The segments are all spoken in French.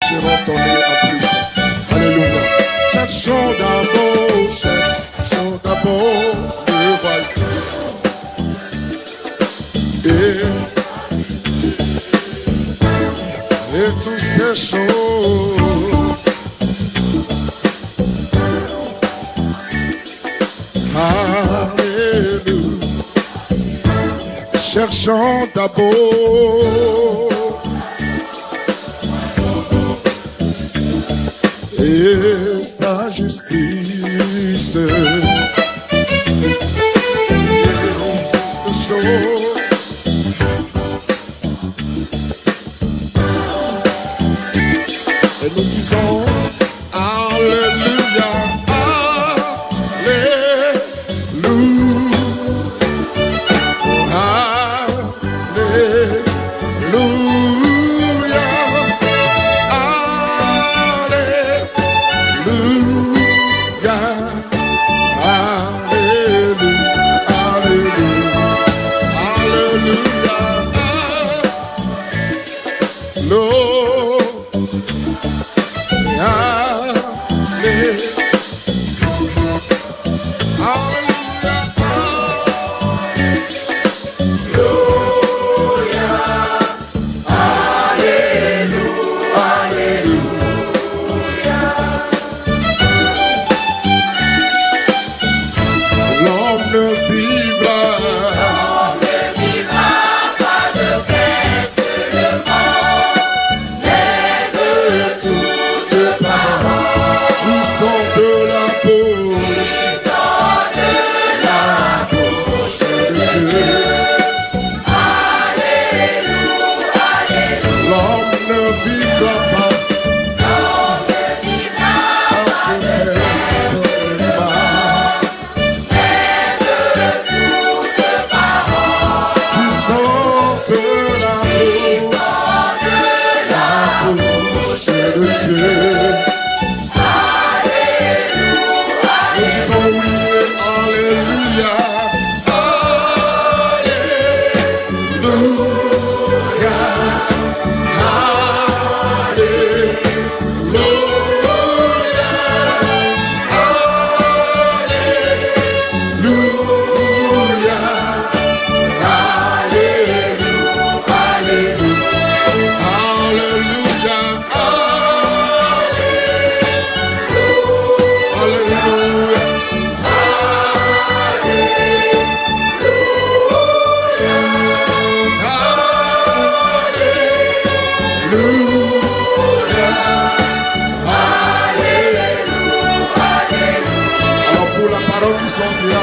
seront donnés en plus. Alléluia. Cherchons d'abord le royaume. Et toutes ces choses. Alléluia. Cherchons d'abord et sa justice. Et ces choses. Et nous disons Alléluia,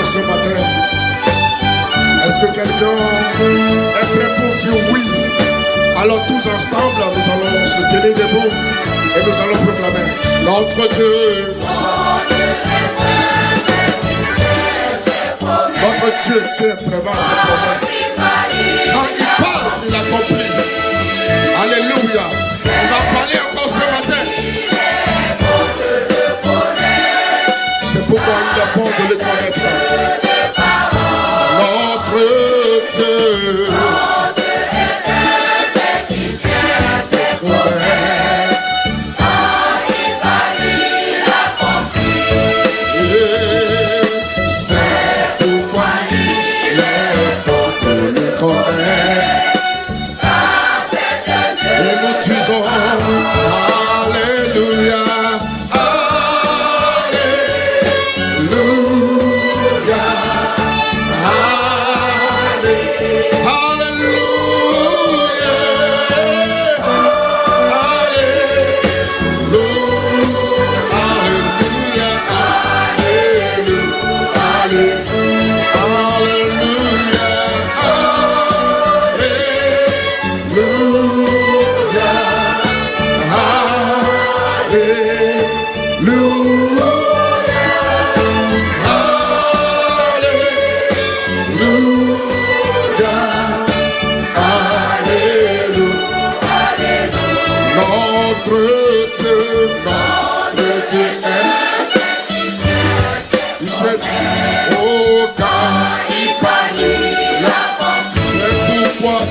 ce matin. Est-ce que quelqu'un est prêt pour dire oui? Alors tous ensemble, nous allons se tenir debout et nous allons proclamer notre Dieu. Notre Dieu tient vraiment ses promesses. Quand il parle, il accomplit. Alléluia. On va parler encore ce matin. C'est pourquoi il est bon de le connaître. Notre Dieu. Ses promesses. Quand il parle, il accomplit. C'est pourquoi il est bon de le connaître. Et nous disons Alléluia.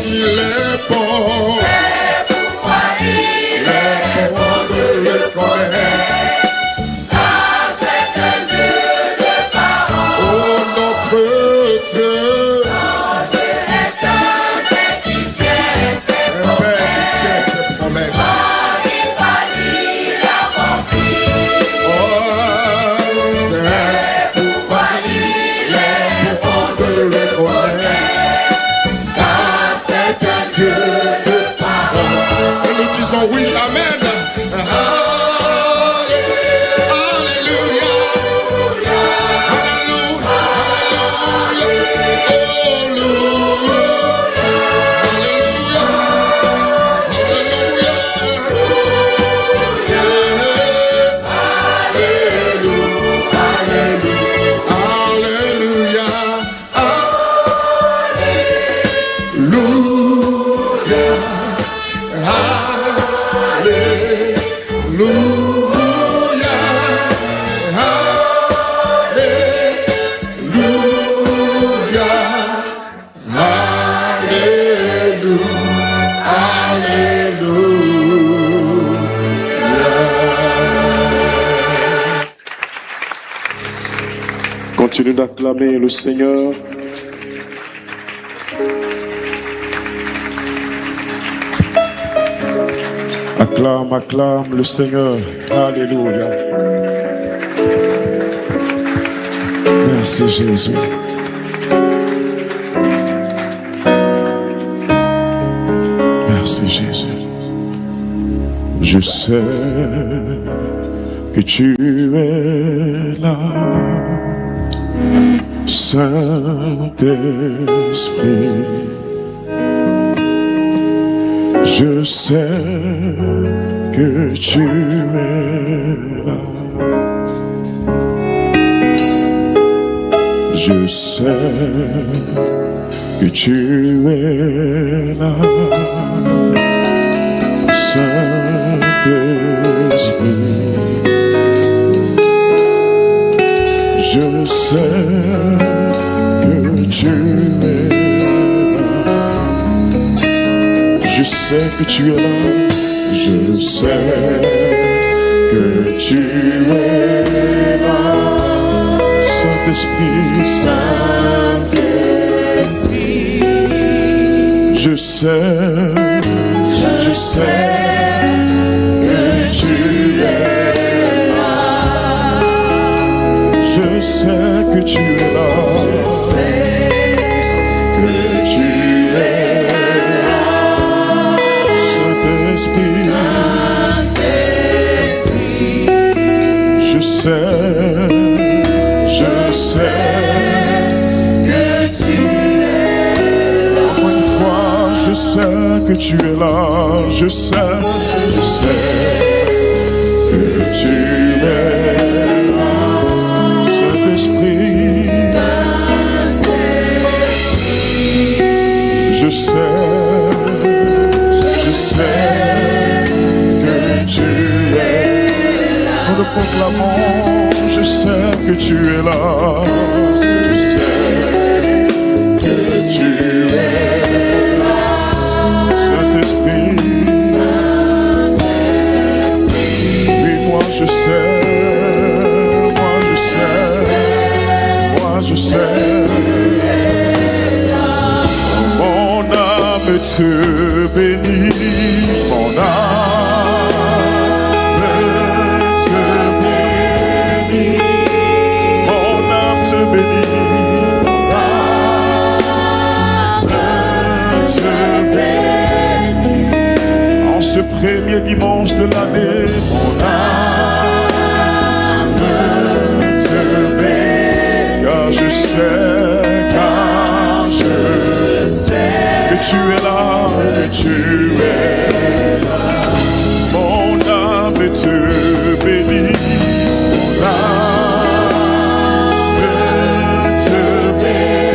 Il est bon. C'est pourquoi il est bon de oui, amen. Continue d'acclamer le Seigneur. Acclame, acclame le Seigneur. Alléluia. Merci Jésus. Merci Jésus. Je sais que tu es là. Saint-Esprit, je sais que tu es là. Je sais que tu es là. Saint-Esprit, je sais que tu es là. Je sais que tu es là. Je sais que tu es là. Saint-Esprit, Saint-Esprit, je sais que tu es là. Je sais que tu es là. Saint-Esprit, je sais que tu es là. Encore une fois, je sais que tu es là. Je sais que tu es là. Saint-Esprit, je sais que tu es là. Nous le proclamons, je sais que tu es là. Je sais que tu es là. Saint-Esprit, oui, moi je sais, mon âme te bénit, mon âme te bénit, mon âme te bénit, mon âme te bénit. En ce premier dimanche de l'année, mon âme te bénit, car je sais que tu es là, que tu es là. Mon âme te bénit, mon âme te bénit,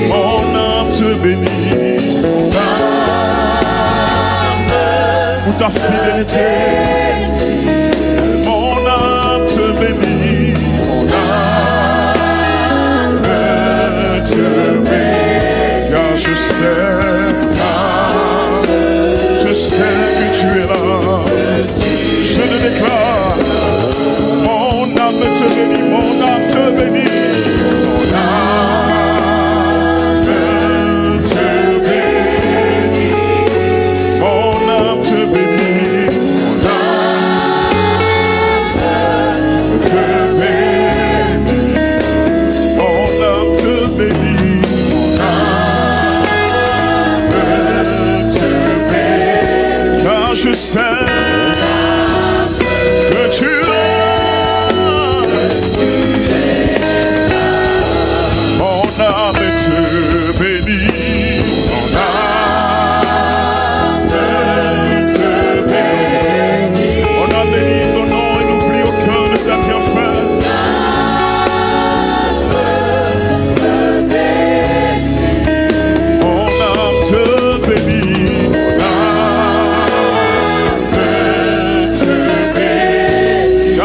mon âme te bénit, mon âme pour ta fidélité. Mon âme te bénit, mon âme te bénit, car je sais que tu es là. Je le déclare, mon âme te bénit, mon âme te bénit, mon âme te bénit, mon âme te bénit, mon âme te bénit, mon âme te bénit, mon âme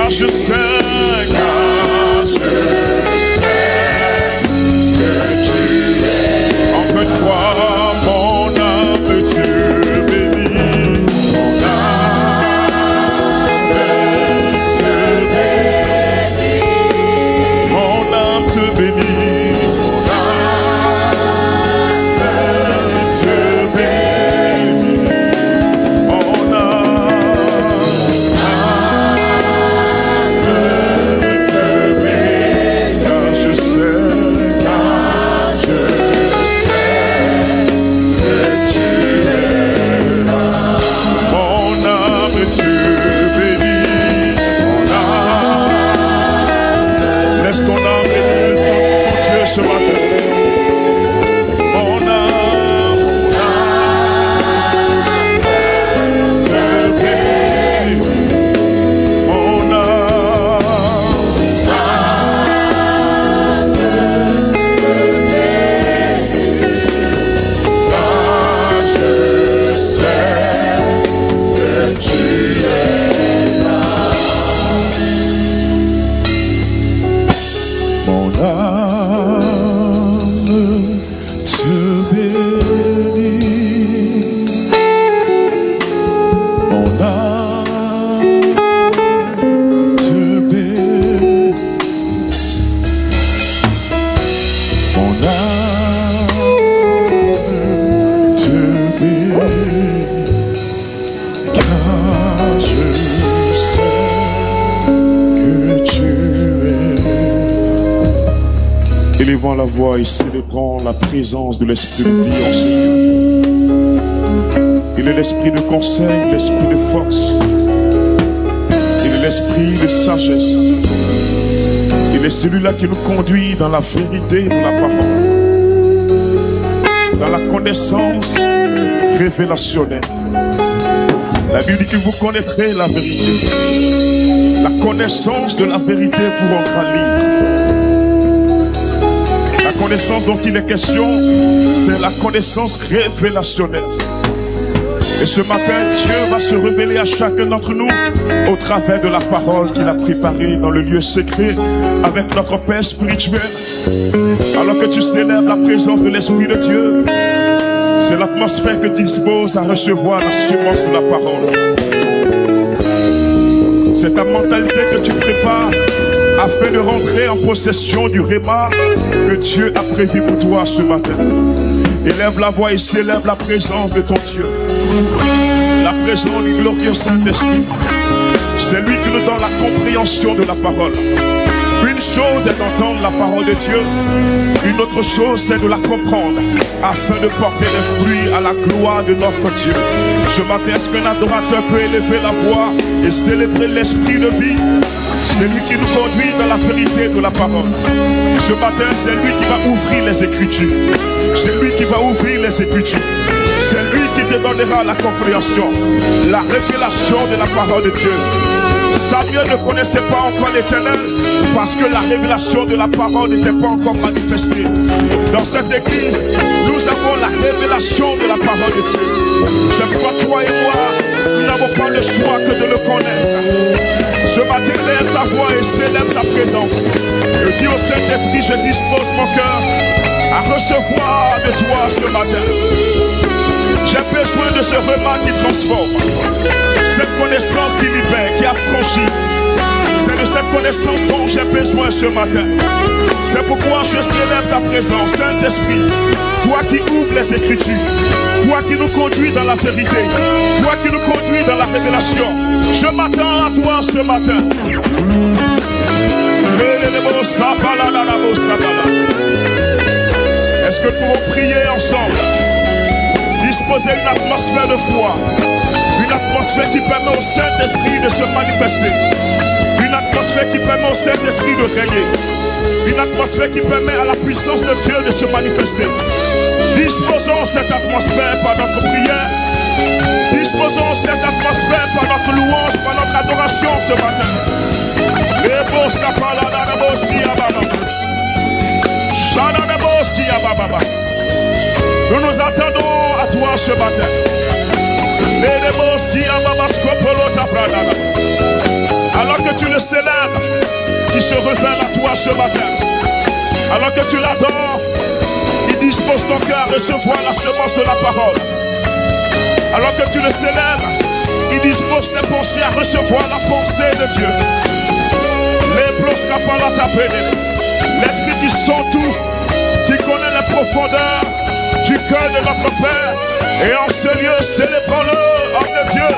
car je sais que tu es. Encore une fois, mon âme te bénit. Mon âme te bénit. Mon âme te bénit. Élevons la voix et célébrons la présence de l'Esprit de vie en ce lieu. Il est l'Esprit de conseil, l'Esprit de force. Il est l'Esprit de sagesse. Il est celui-là qui nous conduit dans la vérité de la parole, dans la connaissance révélationnelle. La Bible dit que vous connaîtrez la vérité. La connaissance de la vérité vous rendra libre. La connaissance dont il est question, c'est la connaissance révélationnelle. Et ce matin, Dieu va se révéler à chacun d'entre nous au travers de la parole qu'il a préparée dans le lieu secret avec notre Père spirituel. Alors que tu célèbres la présence de l'Esprit de Dieu, c'est l'atmosphère que tu disposes à recevoir la semence de la parole. C'est ta mentalité que tu prépares afin de rentrer en possession du réma que Dieu a prévu pour toi ce matin. Élève la voix et célèbre la présence de ton Dieu. La présence du glorieux Saint-Esprit. C'est lui qui nous donne la compréhension de la parole. Une chose est d'entendre la parole de Dieu, une autre chose c'est de la comprendre afin de porter des fruits à la gloire de notre Dieu. Ce matin, est-ce qu'un adorateur peut élever la voix et célébrer l'Esprit de vie? C'est lui qui nous conduit dans la vérité de la parole. Ce matin, c'est lui qui va ouvrir les Écritures. C'est lui qui va ouvrir les Écritures. C'est lui qui te donnera la compréhension, la révélation de la parole de Dieu. Samuel ne connaissait pas encore l'Éternel parce que la révélation de la parole n'était pas encore manifestée. Dans cette église, nous avons la révélation de la parole de Dieu. C'est pourquoi toi et moi, nous n'avons pas le choix que de le connaître. Ce matin, lève ta voix et célèbre sa présence. Et dis au Saint-Esprit, je dispose mon cœur à recevoir de toi ce matin. J'ai besoin de ce repas qui transforme. Cette connaissance qui libère, qui affranchit. C'est de cette connaissance dont j'ai besoin ce matin. C'est pourquoi je célèbre ta présence, Saint-Esprit. Toi qui ouvres les Écritures. Toi qui nous conduis dans la vérité. Toi qui nous conduis dans la révélation. Je m'attends à toi ce matin. Est-ce que nous pouvons prier ensemble? Disposer une atmosphère de foi. Une atmosphère qui permet au Saint-Esprit de se manifester. Une atmosphère qui permet au Saint-Esprit de régner. Une atmosphère qui permet à la puissance de Dieu de se manifester. Disposons cette atmosphère par notre prière. Disposons cette atmosphère par notre louange, par notre adoration ce matin. Nous nous attendons à toi ce matin. Alors que que tu le célèbres, il se révèle à toi ce matin. Alors que tu l'adores, il dispose ton cœur à recevoir la semence de la parole. Alors que tu le célèbres, il dispose tes pensées à recevoir la pensée de Dieu. L'Esprit qui sent tout, qui connaît les profondeurs du cœur de notre Père. Et en ce lieu, célébrons-le, homme de Dieu.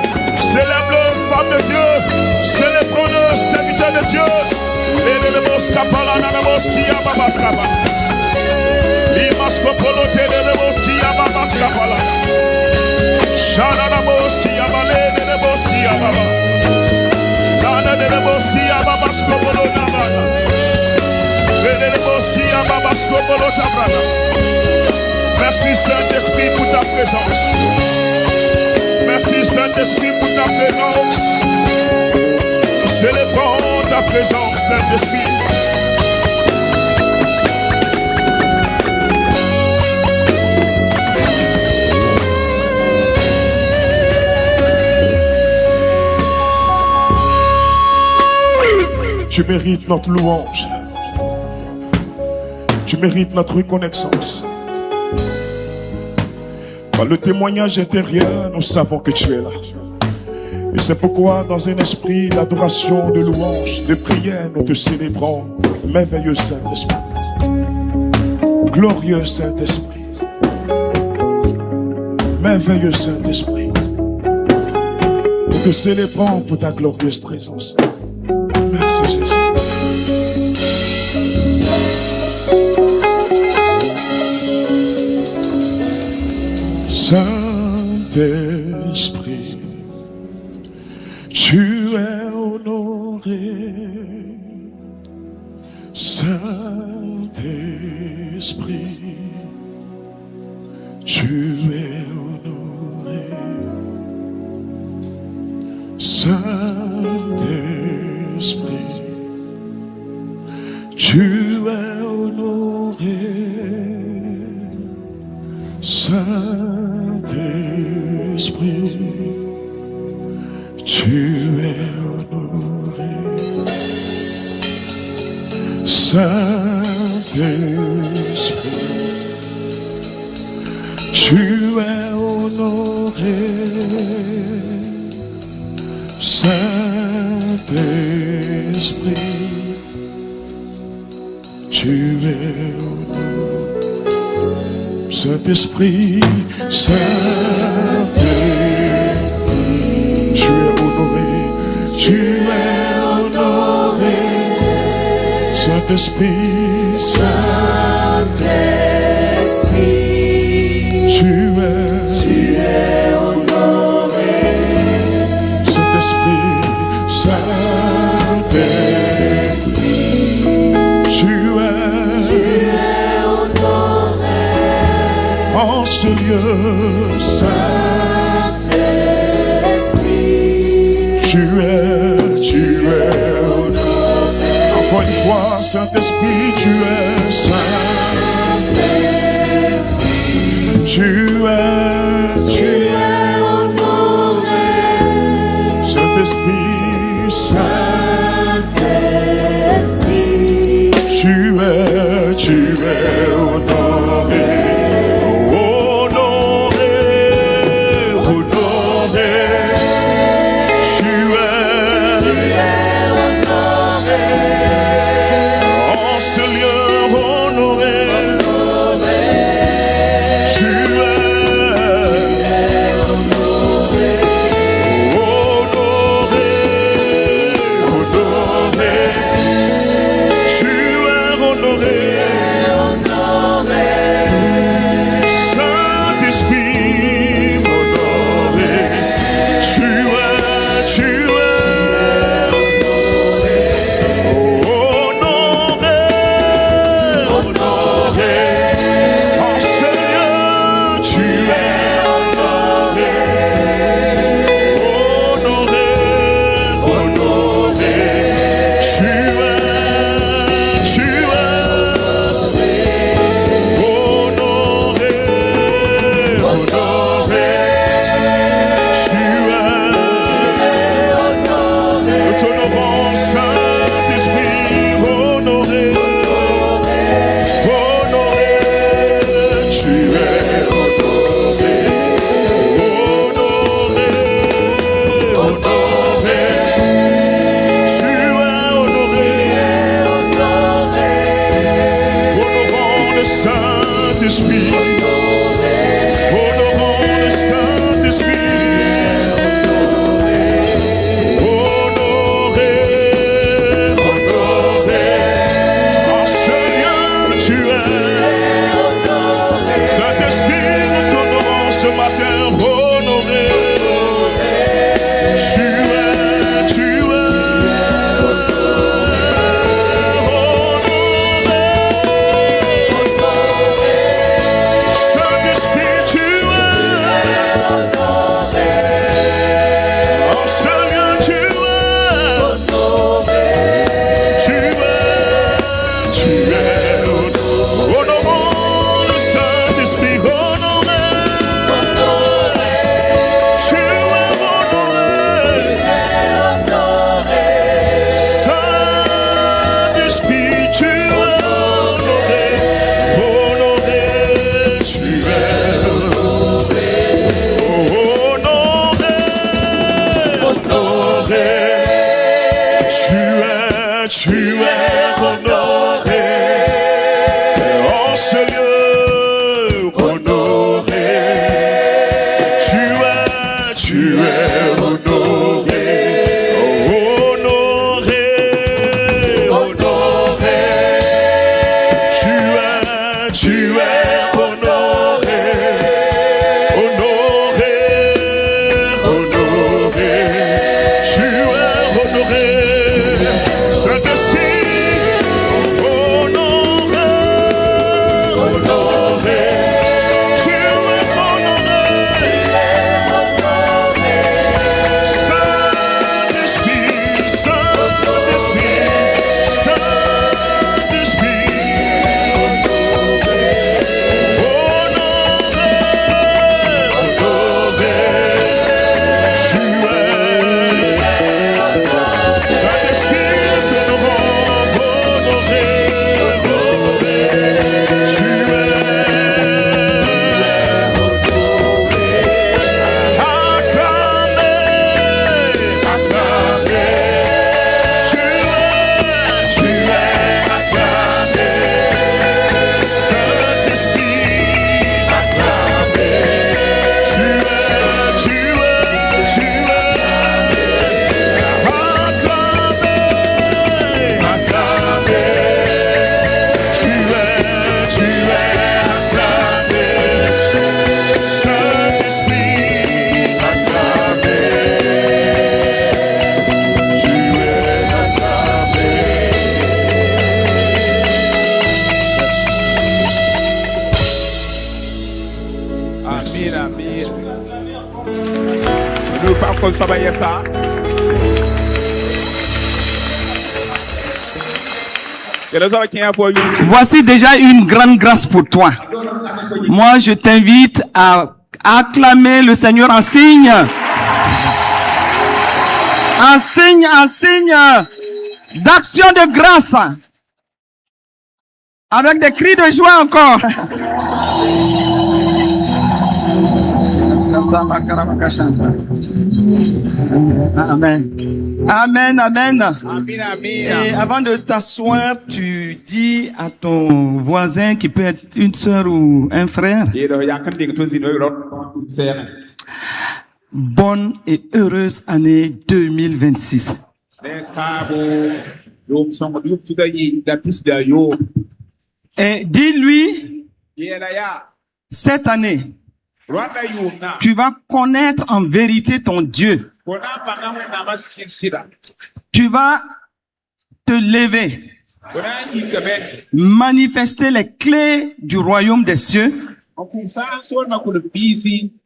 Célèbre-le, femme de Dieu. Célébrons-le, serviteur de Dieu. Merci Saint-Esprit pour ta présence. Merci Saint-Esprit pour ta présence. Nous célébrons ta présence, Saint-Esprit. Tu mérites notre louange. Tu mérites notre reconnaissance. Par le témoignage intérieur, nous savons que tu es là. Et c'est pourquoi, dans un esprit d'adoration, de louange, de prière, nous te célébrons. Merveilleux Saint-Esprit. Glorieux Saint-Esprit. Merveilleux Saint-Esprit. Nous te célébrons pour ta glorieuse présence. Merci Jésus. Saint-Esprit, tu es honoré. Saint-Esprit, tu es honoré. Saint-Esprit, tu es honoré. Saint-Esprit, tu es honoré. Saint-Esprit, tu es honoré. Saint-Esprit, tu es honoré. Saint-Esprit, Saint-Esprit, tu es honoré, tu es honoré. Saint-Esprit, Saint-Esprit, tu es honoré. Saint-Esprit, Saint-Esprit, tu es honoré. En ce lieu, Saint-Esprit, tu es honoré. Encore une fois, Saint-Esprit, tu es Saint-Esprit, tu es honoré. Saint-Esprit, Saint-Esprit, tu es honoré. tu es honoré. En ce lieu, honoré. Tu es honoré. Honoré. Honoré. Tu es honoré. Honoré. Honoré. Tu es honoré. Saint-Esprit, honoré. Honoré. Tu es honoré. Saint-Esprit, Saint-Esprit, Saint-Esprit. Voici déjà une grande grâce pour toi. Moi, je t'invite à acclamer le Seigneur en signe. En signe d'action de grâce. Avec des cris de joie encore. Amen. Amen, amen. Et avant de t'asseoir, tu dis à ton voisin qui peut être une sœur ou un frère, bonne et heureuse année 2026. Et dis-lui, cette année, tu vas connaître en vérité ton Dieu. Tu vas te lever, manifester les clés du royaume des cieux.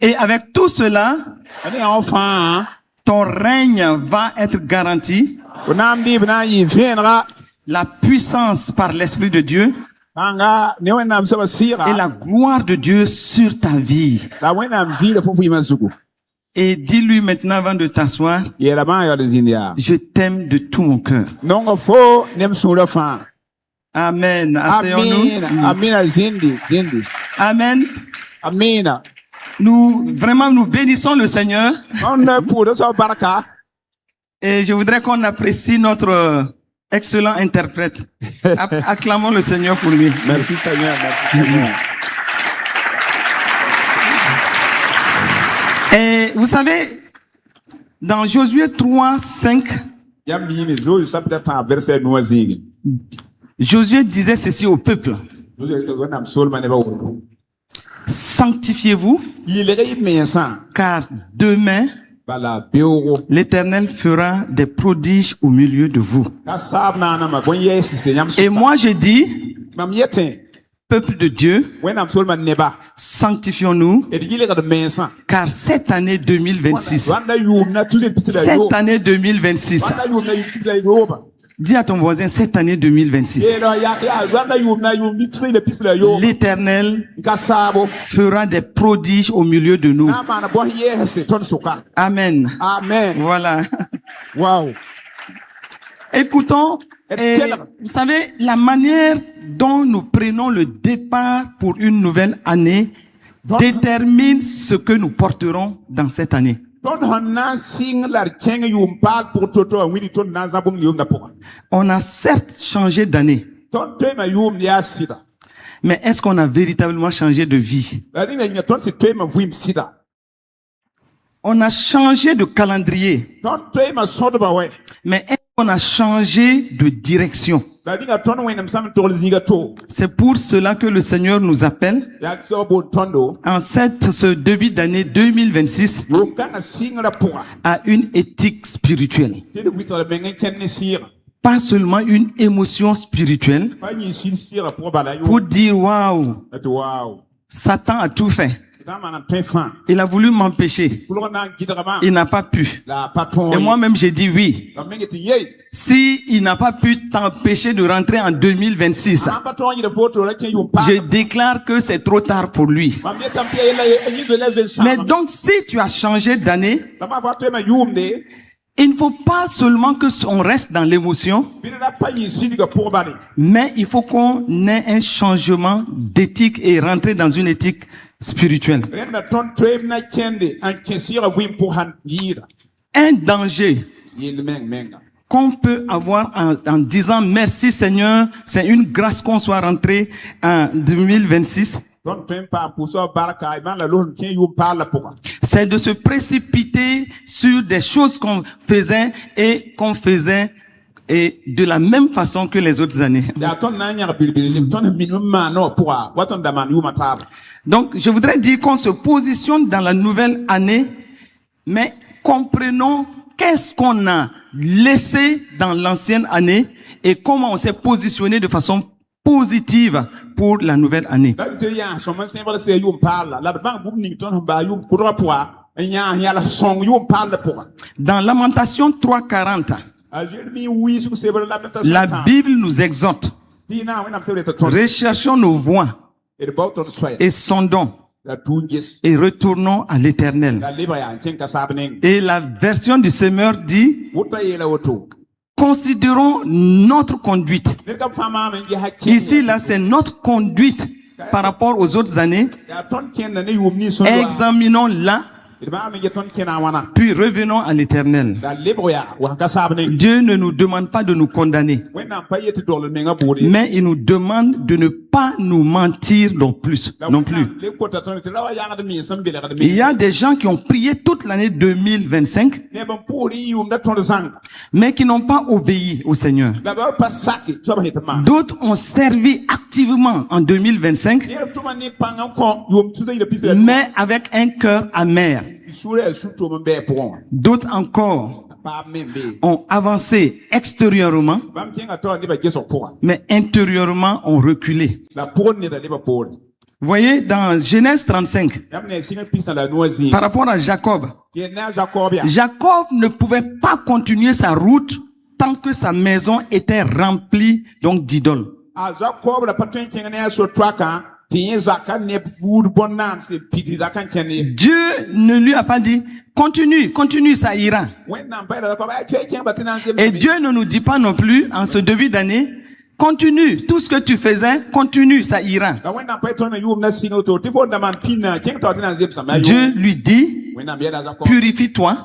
Et avec tout cela, ton règne va être garanti. La puissance par l'Esprit de Dieu et la gloire de Dieu sur ta vie. Et dis-lui maintenant avant de t'asseoir, je t'aime de tout mon cœur. Amen. Asseyons-nous. Amen. Nous bénissons le Seigneur. Et je voudrais qu'on apprécie notre excellent interprète. Acclamons le Seigneur pour lui. Merci Seigneur. Merci Seigneur. Et vous savez, dans Josué 3, 5, Josué disait ceci au peuple. Sanctifiez-vous, car demain, l'Éternel fera des prodiges au milieu de vous. Et moi je dis, peuple de Dieu, sanctifions-nous, car cette année 2026, dis à ton voisin, cette année 2026, l'Éternel fera des prodiges au milieu de nous. Amen. Amen. Voilà. Wow. Écoutons, vous savez, la manière dont nous prenons le départ pour une nouvelle année détermine ce que nous porterons dans cette année. On a certes changé d'année, mais est-ce qu'on a véritablement changé de vie? On a changé de calendrier, mais est-ce qu'on a changé de direction? C'est pour cela que le Seigneur nous appelle en ce début d'année 2026 à une éthique spirituelle. Pas seulement une émotion spirituelle pour dire waouh, Satan a tout fait. Il a voulu m'empêcher. Il n'a pas pu. Et moi-même, j'ai dit oui. Si il n'a pas pu t'empêcher de rentrer en 2026, je déclare que c'est trop tard pour lui. Mais donc, si tu as changé d'année, il ne faut pas seulement que on reste dans l'émotion, mais il faut qu'on ait un changement d'éthique et rentrer dans une éthique spirituelle. Un danger qu'on peut avoir en disant merci Seigneur, c'est une grâce qu'on soit rentré en 2026. C'est de se précipiter sur des choses qu'on faisait et de la même façon que les autres années. Donc, je voudrais dire qu'on se positionne dans la nouvelle année, mais comprenons qu'est-ce qu'on a laissé dans l'ancienne année et comment on s'est positionné de façon positive pour la nouvelle année. Dans Lamentation 3:40, la Bible nous exhorte. Recherchons nos voies et sondons et retournons à l'Éternel. Et la version du Semeur dit: considérons notre conduite. Ici, là, c'est notre conduite par rapport aux autres années. Examinons-la, puis revenons à l'Éternel. Dieu ne nous demande pas de nous condamner, mais il nous demande de ne pas nous mentir non plus. Il y a des gens qui ont prié toute l'année 2025, mais qui n'ont pas obéi au Seigneur. D'autres ont servi activement en 2025, mais avec un cœur amer. D'autres encore ont avancé extérieurement, mais intérieurement ont reculé. Vous voyez, dans Genèse 35, par rapport à Jacob, Jacob ne pouvait pas continuer sa route tant que sa maison était remplie donc d'idoles. Dieu ne lui a pas dit continue, ça ira. Et Dieu ne nous dit pas non plus en ce début d'année, continue, tout ce que tu faisais, continue, ça ira. Dieu lui dit, purifie-toi,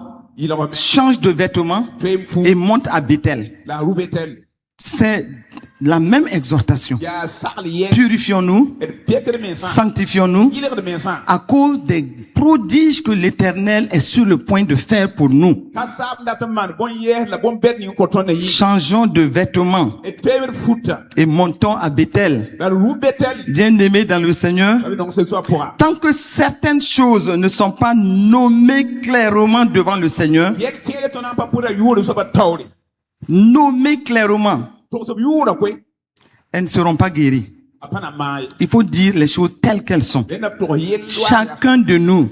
change de vêtements et monte à Bethel. C'est la même exhortation. Purifions-nous, sanctifions-nous à cause des prodiges que l'Éternel est sur le point de faire pour nous. Changeons de vêtements et montons à Bethel. Bien-aimés dans le Seigneur, tant que certaines choses ne sont pas nommées clairement devant le Seigneur, nommées clairement, elles ne seront pas guéries. Il faut dire les choses telles qu'elles sont. Chacun de nous,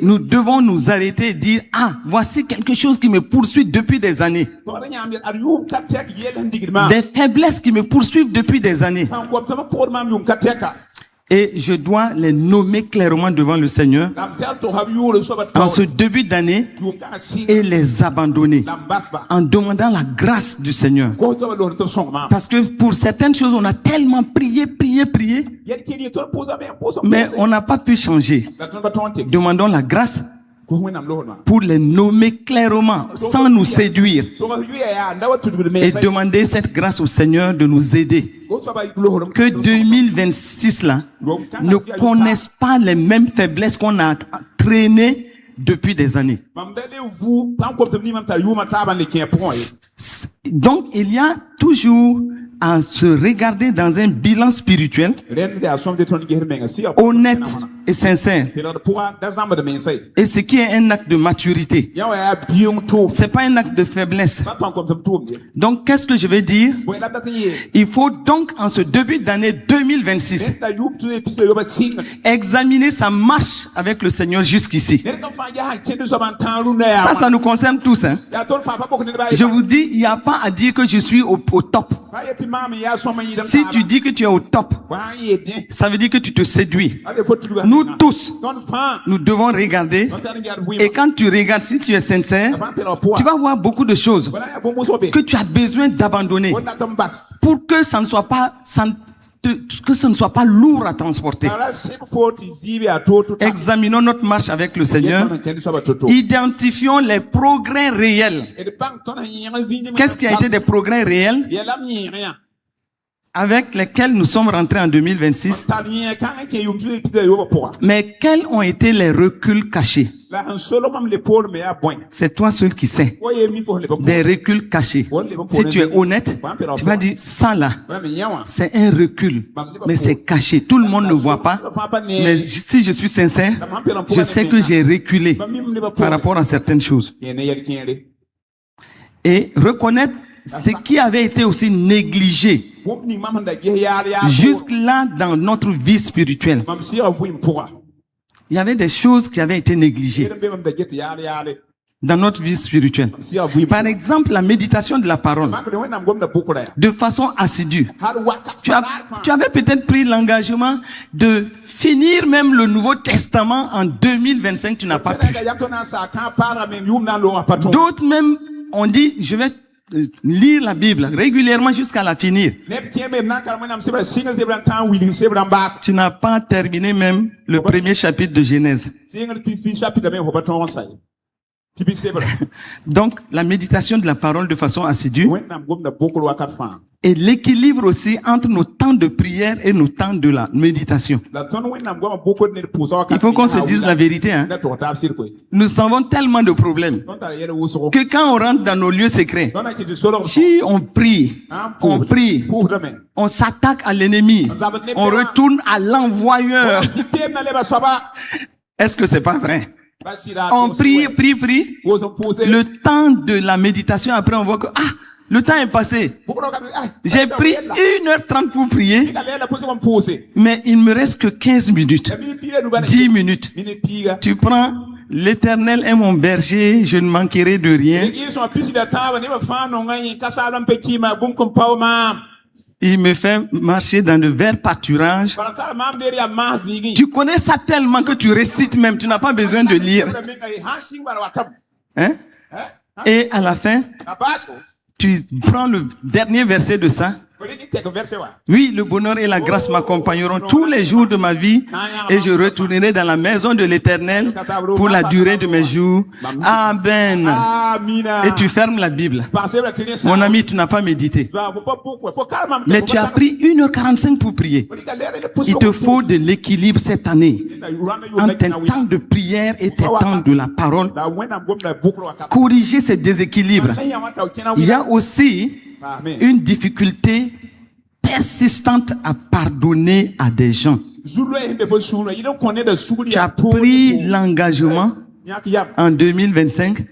nous devons nous arrêter et dire, ah, voici quelque chose qui me poursuit depuis des années. Des faiblesses qui me poursuivent depuis des années. Et je dois les nommer clairement devant le Seigneur en ce début d'année et les abandonner en demandant la grâce du Seigneur. Parce que pour certaines choses, on a tellement prié, mais on n'a pas pu changer. Demandons la grâce pour les nommer clairement, sans nous séduire, et demander cette grâce au Seigneur de nous aider. Que 2026 là ne connaisse pas les mêmes faiblesses qu'on a traînées depuis des années. Donc, il y a toujours à se regarder dans un bilan spirituel honnête et sincère. Et ce qui est un acte de maturité. C'est pas un acte de faiblesse. Donc, qu'est-ce que je vais dire? Il faut donc, en ce début d'année 2026, examiner sa marche avec le Seigneur jusqu'ici. Ça nous concerne tous, hein. Je vous dis, il n'y a pas à dire que je suis au top. Si tu dis que tu es au top, ça veut dire que tu te séduis. Nous tous, nous devons regarder. Et quand tu regardes, si tu es sincère, tu vas voir beaucoup de choses que tu as besoin d'abandonner pour que ça ne soit pas, que ce ne soit pas lourd à transporter. Examinons notre marche avec le Seigneur. Identifions les progrès réels. Qu'est-ce qui a été des progrès réels avec lesquels nous sommes rentrés en 2026? Mais quels ont été les reculs cachés? C'est toi seul qui sais. Des reculs cachés. Si tu es honnête, tu vas dire, ça là, c'est un recul, mais c'est caché. Tout le monde ne voit pas. Mais si je suis sincère, je sais que j'ai reculé par rapport à certaines choses. Et reconnaître ce qui avait été aussi négligé jusque-là dans notre vie spirituelle. Il y avait des choses qui avaient été négligées dans notre vie spirituelle. Par exemple, la méditation de la parole de façon assidue. Tu avais peut-être pris l'engagement de finir même le Nouveau Testament en 2025, tu n'as pas pu. D'autres même ont dit, je vais lire la Bible régulièrement jusqu'à la finir. Tu n'as pas terminé même le premier chapitre de Genèse. Donc, la méditation de la parole de façon assidue et l'équilibre aussi entre nos temps de prière et nos temps de la méditation. Il faut qu'on se dise la vérité, hein. Nous avons tellement de problèmes que quand on rentre dans nos lieux secrets, si on prie, on s'attaque à l'ennemi, on retourne à l'envoyeur. Est-ce que c'est pas vrai? On prie. Le temps de la méditation, après on voit que le temps est passé. J'ai pris 1h30 pour prier, mais il me reste que 15 minutes, 10 minutes. Tu prends l'Éternel est mon berger, je ne manquerai de rien. Il me fait marcher dans de verts pâturages. Tu connais ça tellement que tu récites même. Tu n'as pas besoin de lire. Hein? Et à la fin, tu prends le dernier verset de ça. Oui, le bonheur et la grâce m'accompagneront tous les jours de ma vie et je retournerai dans la maison de l'Éternel pour la durée de mes jours. Amen. Et tu fermes la Bible. Mon ami, tu n'as pas médité. Mais tu as pris 1h45 pour prier. Il te faut de l'équilibre cette année entre tes temps de prière et tes temps de la parole. Corriger ces déséquilibres. Il y a aussi une difficulté persistante à pardonner à des gens. Tu as pris l'engagement en 2025.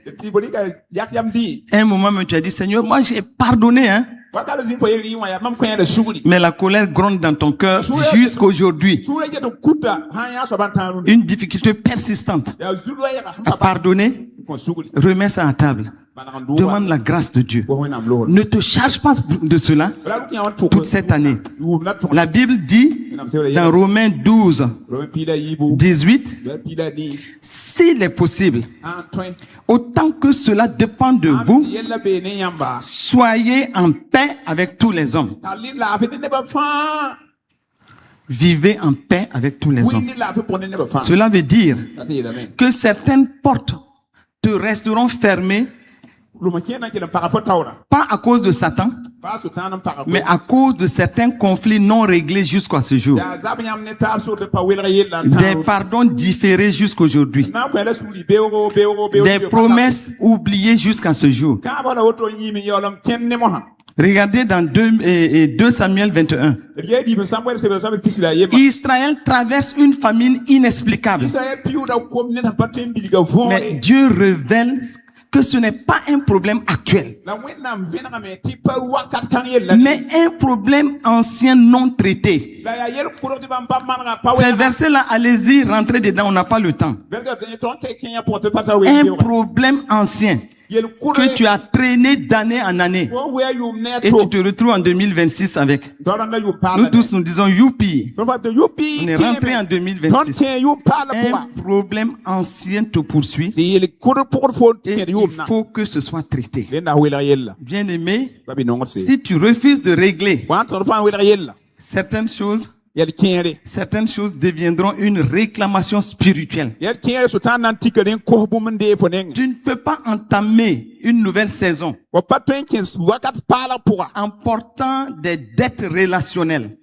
À un moment même tu as dit, Seigneur, moi j'ai pardonné, hein. Mais la colère gronde dans ton cœur jusqu'aujourd'hui. Une difficulté persistante à pardonner. Remets ça à table. Demande la grâce de Dieu. Ne te charge pas de cela toute cette année. La Bible dit dans Romains 12, 18, s'il est possible, autant que cela dépend de vous, soyez en paix avec tous les hommes. vivez en paix avec tous les hommes. Cela veut dire que certaines portes te resteront fermées, pas à cause de Satan, mais à cause de certains conflits non réglés jusqu'à ce jour. Des pardons différés jusqu'aujourd'hui. Des promesses oubliées jusqu'à ce jour. Regardez dans 2 Samuel 21. Israël traverse une famine inexplicable. Mais Dieu révèle que ce n'est pas un problème actuel, mais un problème ancien non traité. Ces versets-là, allez-y, rentrez dedans, on n'a pas le temps. Un problème ancien que tu as traîné d'année en année et tu te retrouves en 2026 avec. Nous tous nous disons youpi. On est rentré en 2026. Un problème ancien te poursuit et il faut que ce soit traité. Bien aimé, si tu refuses de régler certaines choses deviendront une réclamation spirituelle. Tu ne peux pas entamer une nouvelle saison en portant des dettes relationnelles,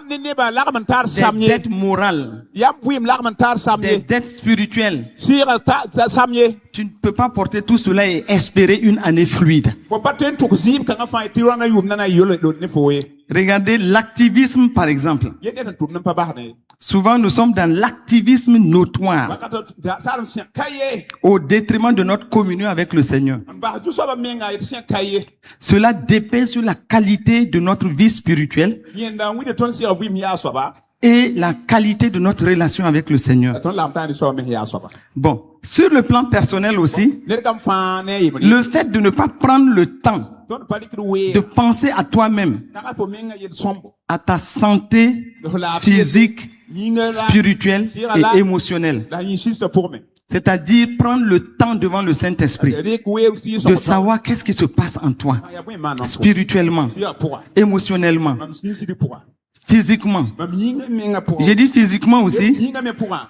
des dettes morales, des dettes spirituelles. Tu ne peux pas porter tout cela et espérer une année fluide. Regardez l'activisme par exemple. Souvent nous sommes dans l'activisme notoire au détriment de notre communion avec le Seigneur. Cela dépend sur la qualité de notre vie spirituelle et la qualité de notre relation avec le Seigneur. Bon, sur le plan personnel aussi, le fait de ne pas prendre le temps de penser à toi-même, à ta santé physique, spirituelle et émotionnelle. C'est-à-dire prendre le temps devant le Saint-Esprit de savoir qu'est-ce qui se passe en toi, spirituellement, émotionnellement, physiquement. J'ai dit physiquement aussi,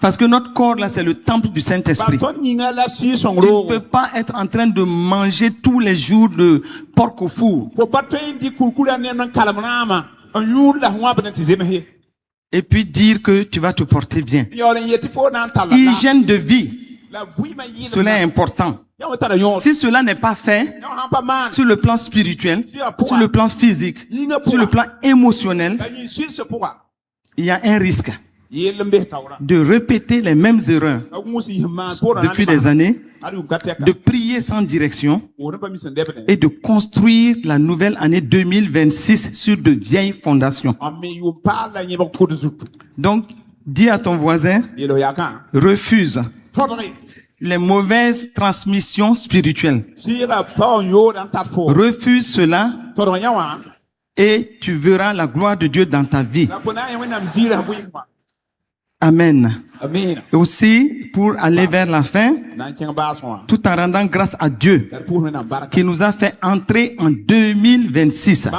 parce que notre corps là, c'est le temple du Saint-Esprit. Tu ne peux pas être en train de manger tous les jours de porc au four. Et puis dire que tu vas te porter bien. Hygiène de vie. Cela est important. Si cela n'est pas fait, sur le plan spirituel, sur le plan physique, sur le plan émotionnel, il y a un risque de répéter les mêmes erreurs depuis des années, de prier sans direction et de construire la nouvelle année 2026 sur de vieilles fondations. Donc, dis à ton voisin, refuse les mauvaises transmissions spirituelles. Refuse cela et tu verras la gloire de Dieu dans ta vie. Amen. Et aussi, pour aller vers la fin, tout en rendant grâce à Dieu qui nous a fait entrer en 2026,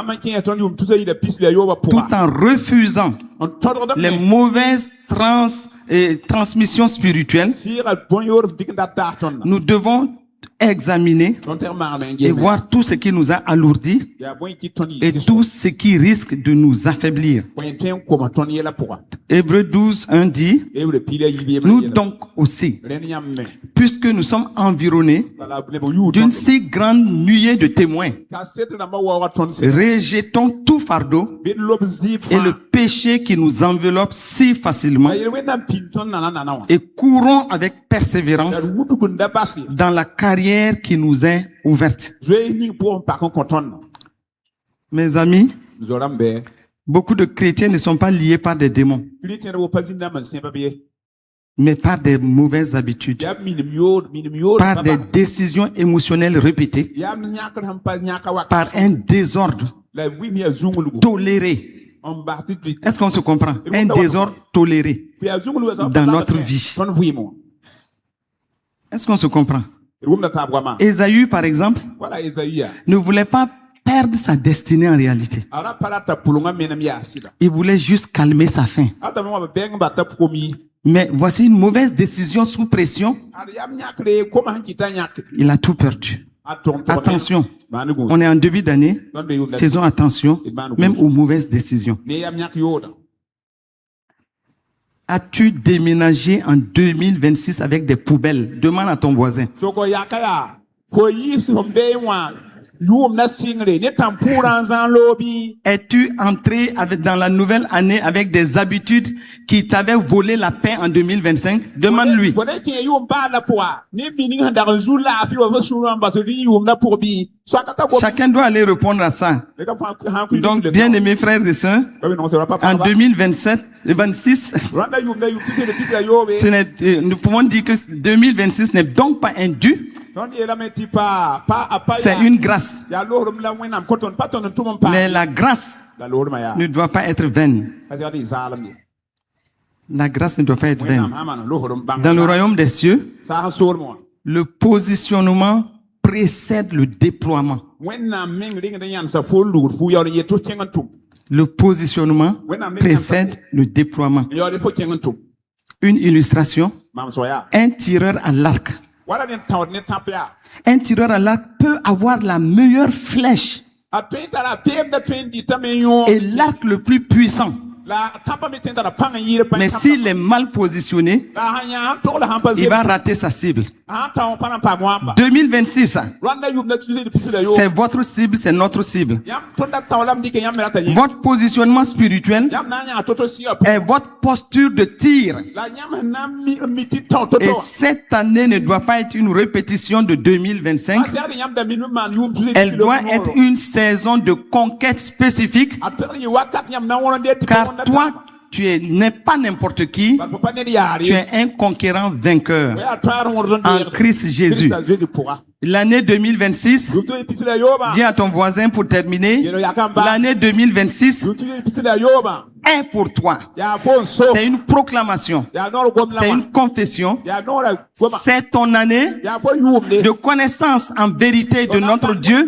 tout en refusant les mauvaises transmissions spirituelles, nous devons examiner et voir tout ce qui nous a alourdi et tout ce qui risque de nous affaiblir. Hébreux 12, 1 dit, nous donc aussi, puisque nous sommes environnés d'une si grande nuée de témoins, rejetons tout fardeau et le péché qui nous enveloppe si facilement et courons avec persévérance dans la carrière qui nous est ouverte. Mes amis, beaucoup de chrétiens ne sont pas liés par des démons, mais par des mauvaises habitudes, par des décisions émotionnelles répétées, par un désordre toléré. Est-ce qu'on se comprend? Un désordre toléré dans notre vie. Est-ce qu'on se comprend? Ésaü, par exemple, ne voulait pas perdre sa destinée en réalité. Il voulait juste calmer sa faim. Mais voici une mauvaise décision sous pression. Il a tout perdu. Attention, on est en début d'année. Faisons attention, même aux mauvaises décisions. As-tu déménagé en 2026 avec des poubelles? Demande à ton voisin. Es-tu entré dans la nouvelle année avec des habitudes qui t'avaient volé la paix en 2025? Demande-lui. Chacun doit aller répondre à ça. Donc, bien aimés frères et sœurs, en 2027 et 26, nous pouvons dire que 2026 n'est donc pas un dû. C'est une grâce. Mais la grâce ne doit pas être vaine. La grâce ne doit pas être vaine. Dans le royaume des cieux, le positionnement précède le déploiement. Le positionnement précède le déploiement. Une illustration. Un tireur à l'arc. Un tireur à l'arc peut avoir la meilleure flèche et l'arc le plus puissant. Mais s'il est mal positionné, il va rater sa cible. 2026, c'est votre cible, c'est notre cible. Votre positionnement spirituel est votre posture de tir. Et cette année ne doit pas être une répétition de 2025. Elle doit être une saison de conquête spécifique. Car toi, tu n'es pas n'importe qui, tu es un conquérant vainqueur en Christ Jésus. L'année 2026, dis à ton voisin pour terminer, l'année 2026 est pour toi. C'est une proclamation, c'est une confession, c'est ton année de connaissance en vérité de notre Dieu,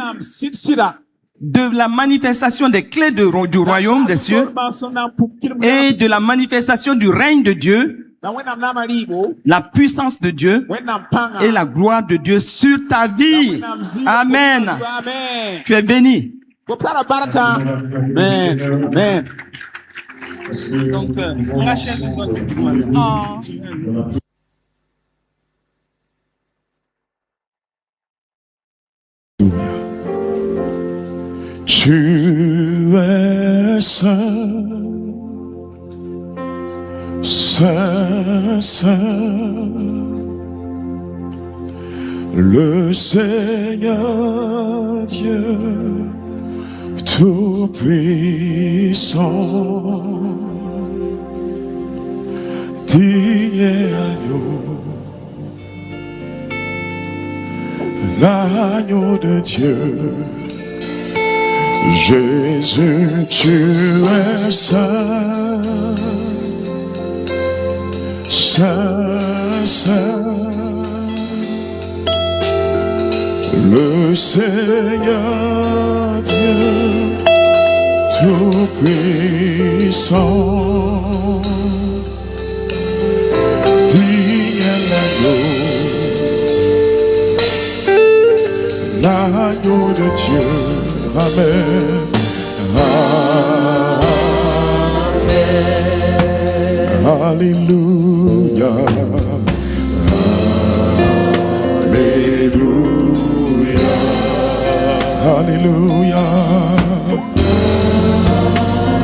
de la manifestation des clés du royaume des cieux et de la manifestation du règne de Dieu, la puissance de Dieu et la gloire de Dieu sur ta vie. Amen. Tu es béni. Amen. Donc, Rachel, tu es saint, saint, saint, le Seigneur Dieu Tout-Puissant, digne est l'agneau de Dieu. Jésus, tu es saint, saint, saint, le Seigneur Dieu Tout-Puissant, digne l'agneau de Dieu. Amen. Amen. Alléluia. Alléluia. Alléluia.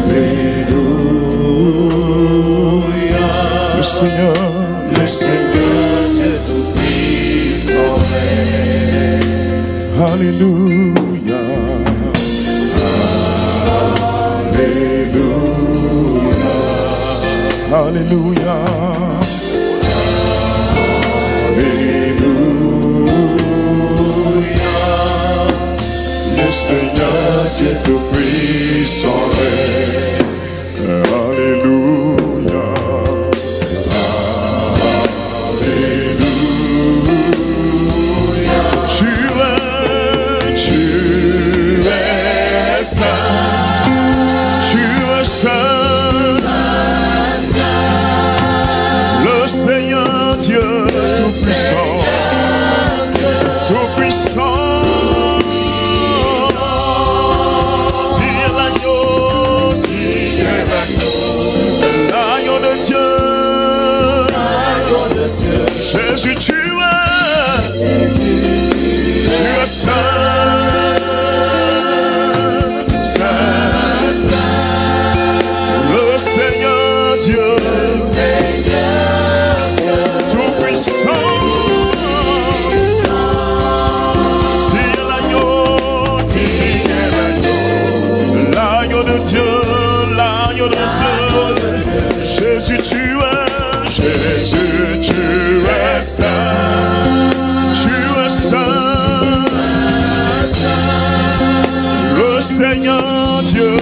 Alléluia. Le Seigneur Dieu Tout-Puissant. Alléluia. Alléluia. Alléluia. Le Seigneur Dieu Tout-Puissant. Alléluia. Alléluia. Tu es Seigneur Dieu,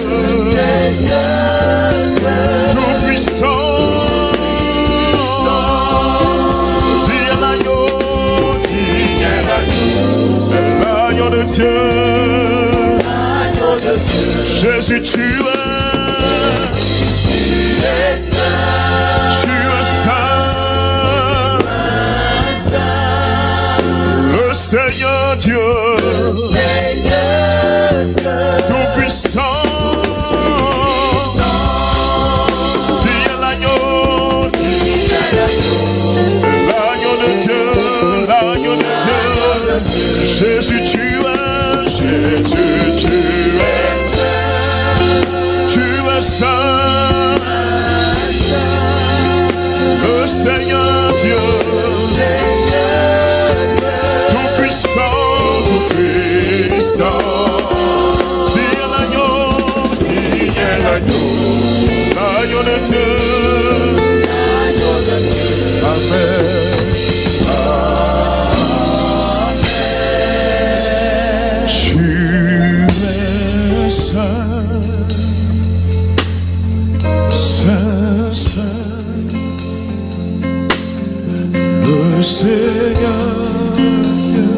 Tout-Puissant, viens l'agneau de Dieu, Jésus, tu es Seigneur Dieu, Tout-Puissant, viens l'agneau de Dieu, l'agneau de Dieu, Jésus tu es, saint, le Seigneur Dieu. L'agneau de Dieu, Amen. Tu es saint, saint, saint, le Seigneur Dieu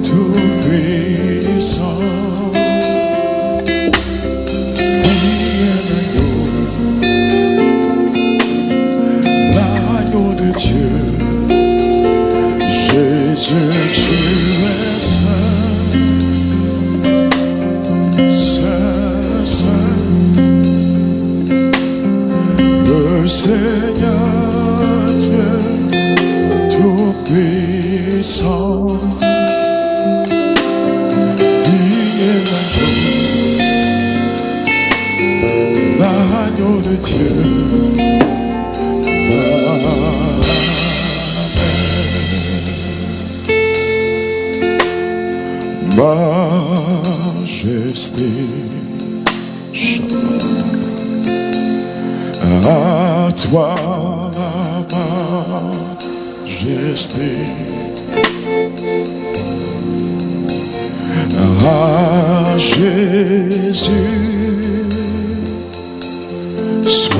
Tout-Puissant. Seigneur Dieu Tout-Puissant, l'agneau de Dieu, Majesté, à toi la majesté, à Jésus sois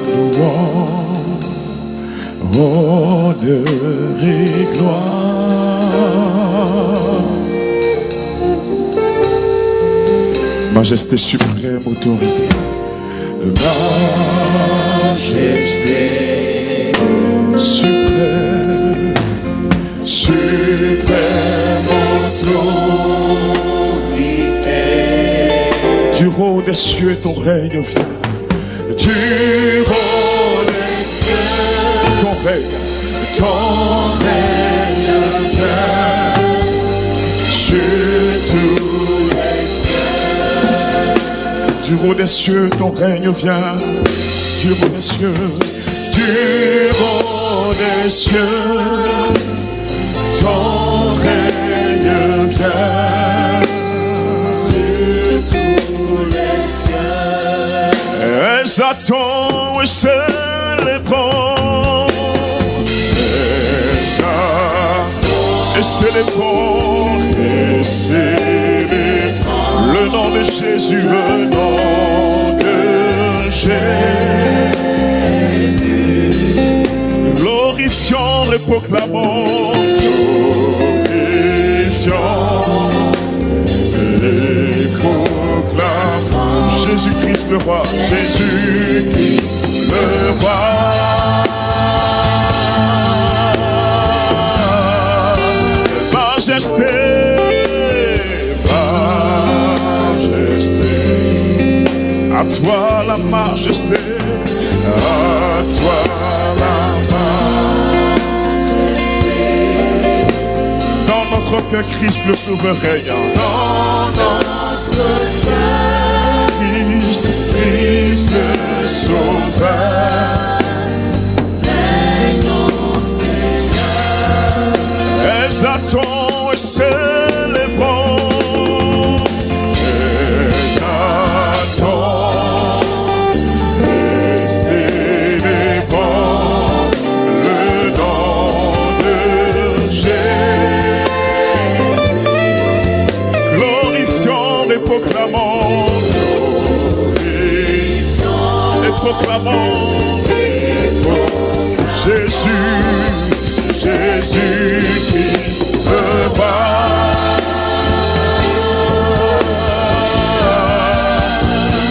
louange, honneur et gloire. Majesté suprême, autorité. Majesté suprême, suprême autorité. Du haut des cieux, ton règne vient. Du haut des cieux, ton règne vient. Sur tous les cieux. Du haut des cieux, ton règne vient. Du haut des cieux, du haut des cieux, ton règne vient. Sur tous les cieux. exaltons et célébrons. Et célébrons, le nom de Jésus, le nom de Jésus. Glorifions et proclamons, Jésus-Christ le roi, Jésus-Christ le roi. Majesté, majesté, à toi la majesté, à toi la majesté. Dans notre cœur, Christ le souverain, dans notre cœur, Christ le sauveur. Exaltons et célébrons, exaltons et célébrons le nom de Jésus. glorifions et proclamons. proclamons Jésus, Jésus-Christ me bat.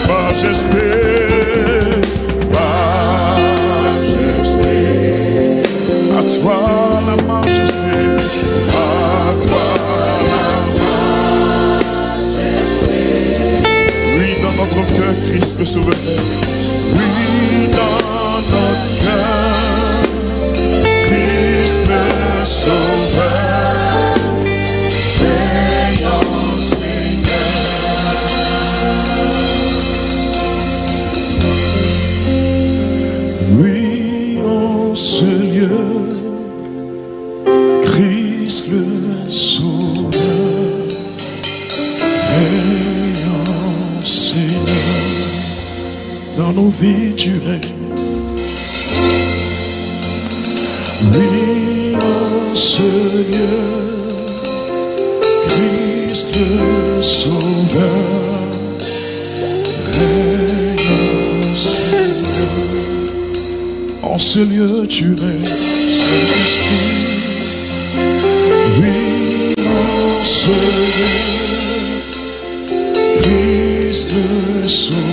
Majesté, majesté, à toi la majesté, à toi la majesté. Oui, dans notre cœur, Christ le Sauveur. Oui, dans notre cœur, Christ le Sauveur. Veillons, Seigneur. Oui, en ce lieu, Christ le Sauveur. Veillons, Seigneur. Dans nos vies tu règnes. Oui, en ce lieu, Christ le Sauveur, règne, Seigneur. En ce lieu tu règnes, Saint-Esprit. Oui, en ce lieu, Christ le Sauveur.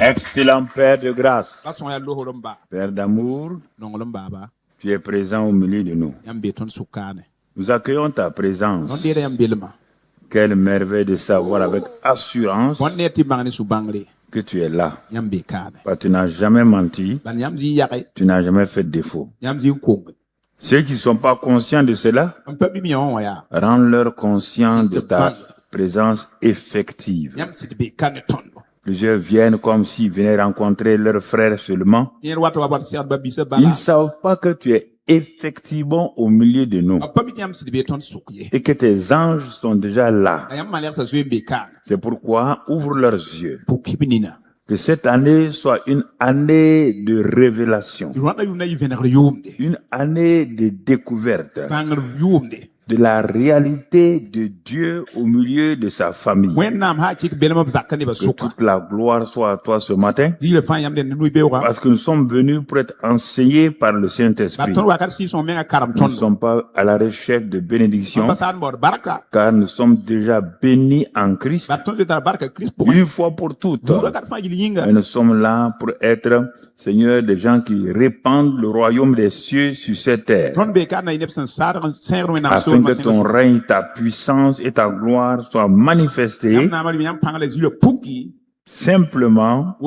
Excellent Père de grâce, Père d'amour, tu es présent au milieu de nous. Nous accueillons ta présence. Quelle merveille de savoir avec assurance que tu es là. Parce que tu n'as jamais menti, tu n'as jamais fait défaut. Ceux qui ne sont pas conscients de cela, rends-leur conscients de ta présence effective. Plusieurs viennent comme s'ils venaient rencontrer leurs frères seulement. Ils ne savent pas que tu es effectivement au milieu de nous et que tes anges sont déjà là. C'est pourquoi ouvre leurs yeux. Que cette année soit une année de révélation, une année de découverte, de la réalité de Dieu au milieu de sa famille. Que toute la gloire soit à toi ce matin. Parce que nous sommes venus pour être enseignés par le Saint-Esprit. Nous ne sommes pas à la recherche de bénédiction, car nous sommes déjà bénis en Christ une fois pour toutes. Et nous sommes là pour être, Seigneur, des gens qui répandent le royaume des cieux sur cette terre. Afin que ton règne, ta puissance et ta gloire soient manifestées simplement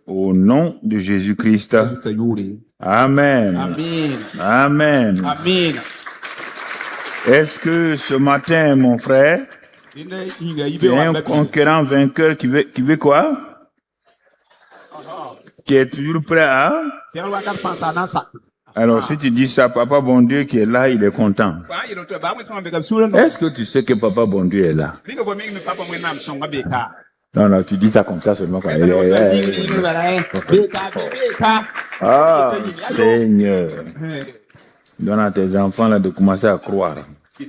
au nom de Jésus-Christ. Amen. Amen. Est-ce que ce matin, mon frère, il y a un conquérant vainqueur qui veut quoi? Qui est toujours prêt à... Alors, si tu dis ça, Papa Bon Dieu qui est là, il est content. Est-ce que tu sais que Papa Bon Dieu est là? Non, non, tu dis ça comme ça seulement. Ah, Seigneur. Donne à tes enfants là de commencer à croire. Ils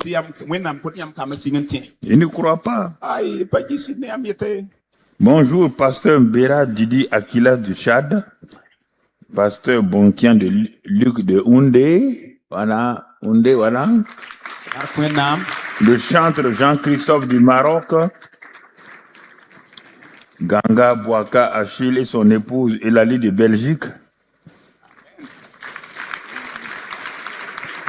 ne croient pas. Bonjour, pasteur Mbera Didi Akilas du Tchad. Pasteur Bonkian de Luc de Houndé, voilà, Houndé, voilà. Le chantre Jean-Christophe du Maroc. Ganga Bouaka Achille et son épouse Elali de Belgique.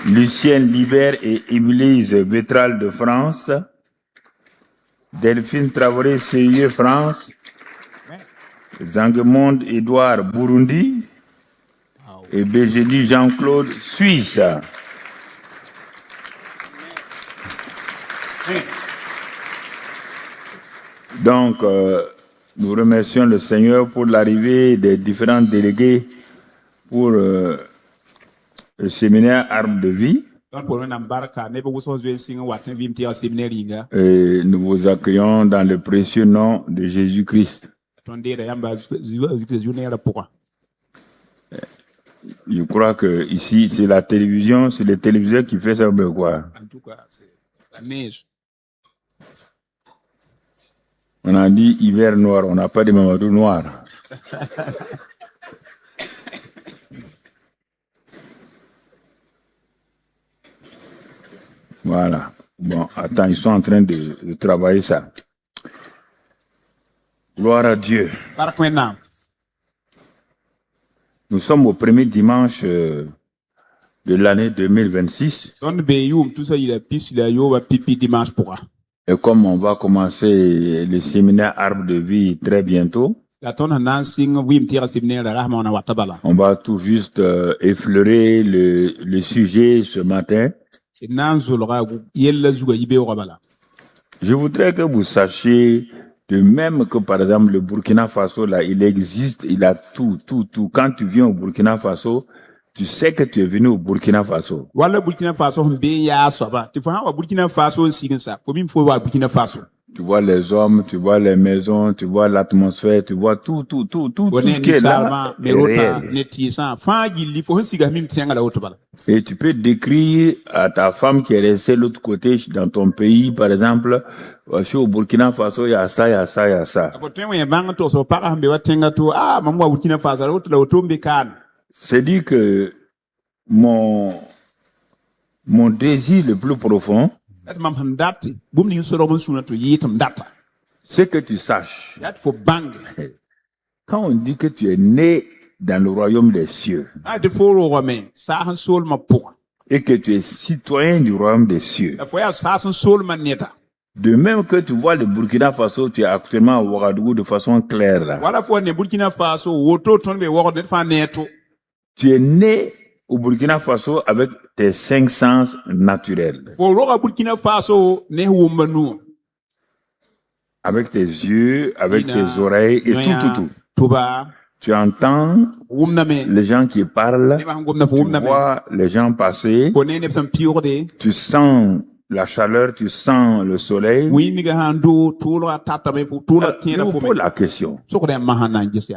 Lucienne Libert et Émilie Vétral de France. Delphine Traoré Seyeux France. Zangemonde Édouard Burundi. Et Béjédi Jean-Claude Suisse. Donc, nous remercions le Seigneur pour l'arrivée des différents délégués pour le séminaire Arbre de Vie. Et nous vous accueillons dans le précieux nom de Jésus-Christ. Je crois que ici, c'est la télévision, c'est le téléviseur qui fait ça, ou quoi? En tout cas, c'est la neige. On a dit hiver noir, on n'a pas de Mamadou noir. Voilà. Bon, attends, ils sont en train de travailler ça. Gloire à Dieu. Nous sommes au premier dimanche de l'année 2026. Et comme on va commencer le séminaire Arbre de Vie très bientôt, on va tout juste effleurer le sujet ce matin. Je voudrais que vous sachiez de même que, par exemple, le Burkina Faso, là, il existe, il a tout. Quand tu viens au Burkina Faso, tu sais que tu es venu au Burkina Faso. Tu vois les hommes, tu vois les maisons, tu vois l'atmosphère, tu vois tout ce qui est là. Et tu peux décrire à ta femme qui est restée de l'autre côté dans ton pays, par exemple, je suis au Burkina Faso, il y a ça, il y a ça, il y a ça. C'est dit que mon désir le plus profond, c'est que tu saches. Quand on dit que tu es né dans le royaume des cieux et que tu es citoyen du royaume des cieux, de même que tu vois le Burkina Faso, tu es actuellement à Ouagadougou de façon claire là. Tu es né au Burkina Faso avec tes 5 sens naturels. Avec tes yeux, avec tes oreilles et tout. Tu entends les gens qui parlent, tu vois les gens passer, tu sens la chaleur, tu sens le soleil. Je vous pose la question.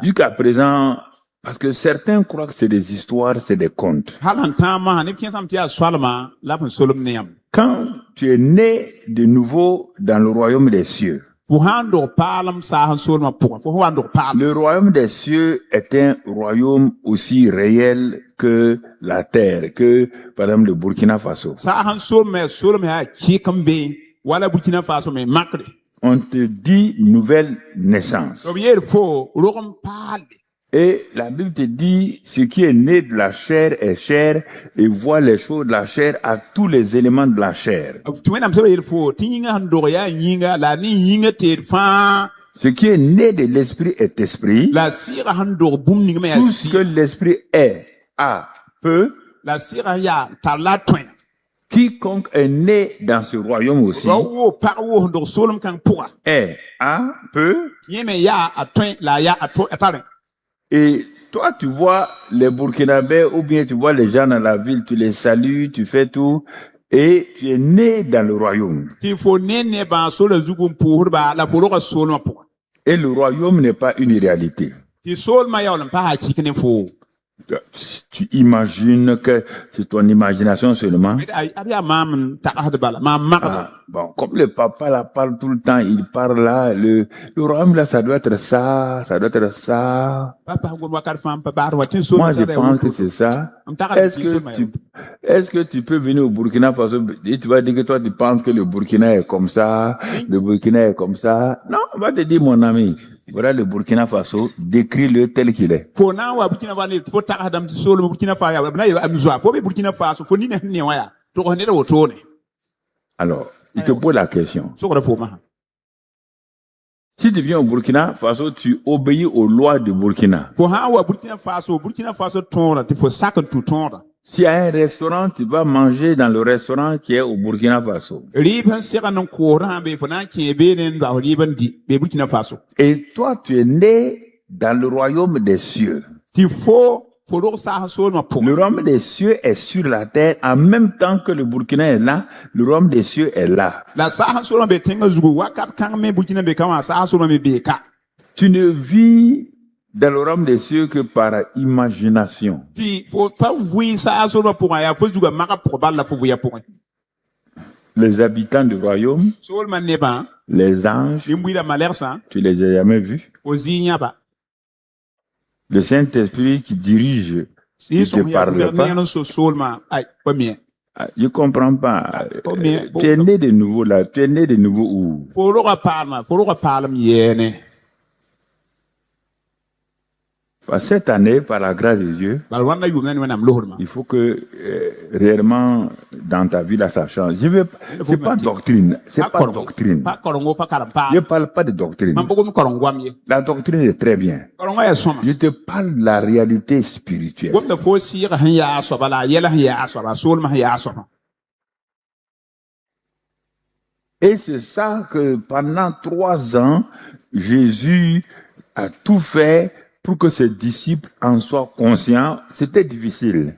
Jusqu'à présent, parce que certains croient que c'est des histoires, c'est des contes. Quand tu es né de nouveau dans le royaume des cieux, le royaume des cieux est un royaume aussi réel que la terre, que par exemple le Burkina Faso. On te dit nouvelle naissance. Et la Bible te dit, ce qui est né de la chair est chair et voit les choses de la chair à tous les éléments de la chair. Ce qui est né de l'esprit est esprit. Tout ce que l'esprit est, a, peut. Quiconque est né dans ce royaume aussi est, a, peut. Et toi, tu vois les Burkinabés ou bien tu vois les gens dans la ville, tu les salues, tu fais tout, et tu es né dans le royaume. Et le royaume n'est pas une réalité. Tu imagines que c'est ton imagination seulement. Bon, comme le papa là parle tout le temps, il parle là, le royaume là, ça doit être ça, ça doit être ça. Moi, je pense que c'est ça. Est-ce que tu peux venir au Burkina Faso et tu vas dire que toi tu penses que le Burkina est comme ça, le Burkina est comme ça? Non, on va te dire, mon ami, voilà le Burkina Faso, décris-le tel qu'il est. Alors, il te pose la question. Si tu viens au Burkina Faso, tu obéis aux lois du Burkina. S'il y a un restaurant, tu vas manger dans le restaurant qui est au Burkina Faso. Et toi, tu es né dans le royaume des cieux. Le royaume des cieux est sur la terre en même temps que le Burkina est là, le royaume des cieux est là. Tu ne vis dans le royaume des cieux que par imagination. Les habitants du royaume, les anges, tu les as jamais vus? Le Saint-Esprit qui dirige, il te parle pas. Je comprends pas. Tu es né de nouveau là. Tu es né de nouveau où? Cette année, par la grâce de Dieu, il faut que réellement dans ta vie là ça change. C'est pas doctrine, c'est pas doctrine. Je parle pas de doctrine. La doctrine est très bien. Je te parle de la réalité spirituelle. Et c'est ça que pendant 3 ans, Jésus a tout fait pour que ses disciples en soient conscients. C'était difficile.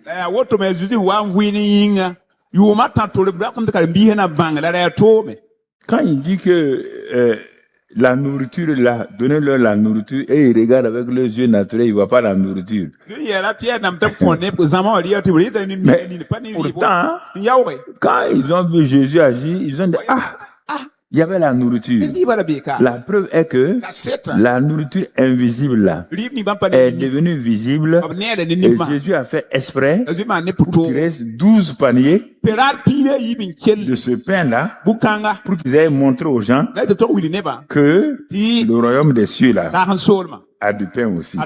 Quand il dit que la nourriture là, donnez-leur la nourriture et ils regardent avec leurs yeux naturels, ils ne voient pas la nourriture. Mais pourtant, quand ils ont vu Jésus agir, ils ont dit, il y avait la nourriture. La preuve est que la nourriture invisible là est devenue visible et Jésus a fait exprès pour qu'il reste 12 paniers de ce pain là pour qu'ils aient montré aux gens que le royaume des cieux là a du pain aussi.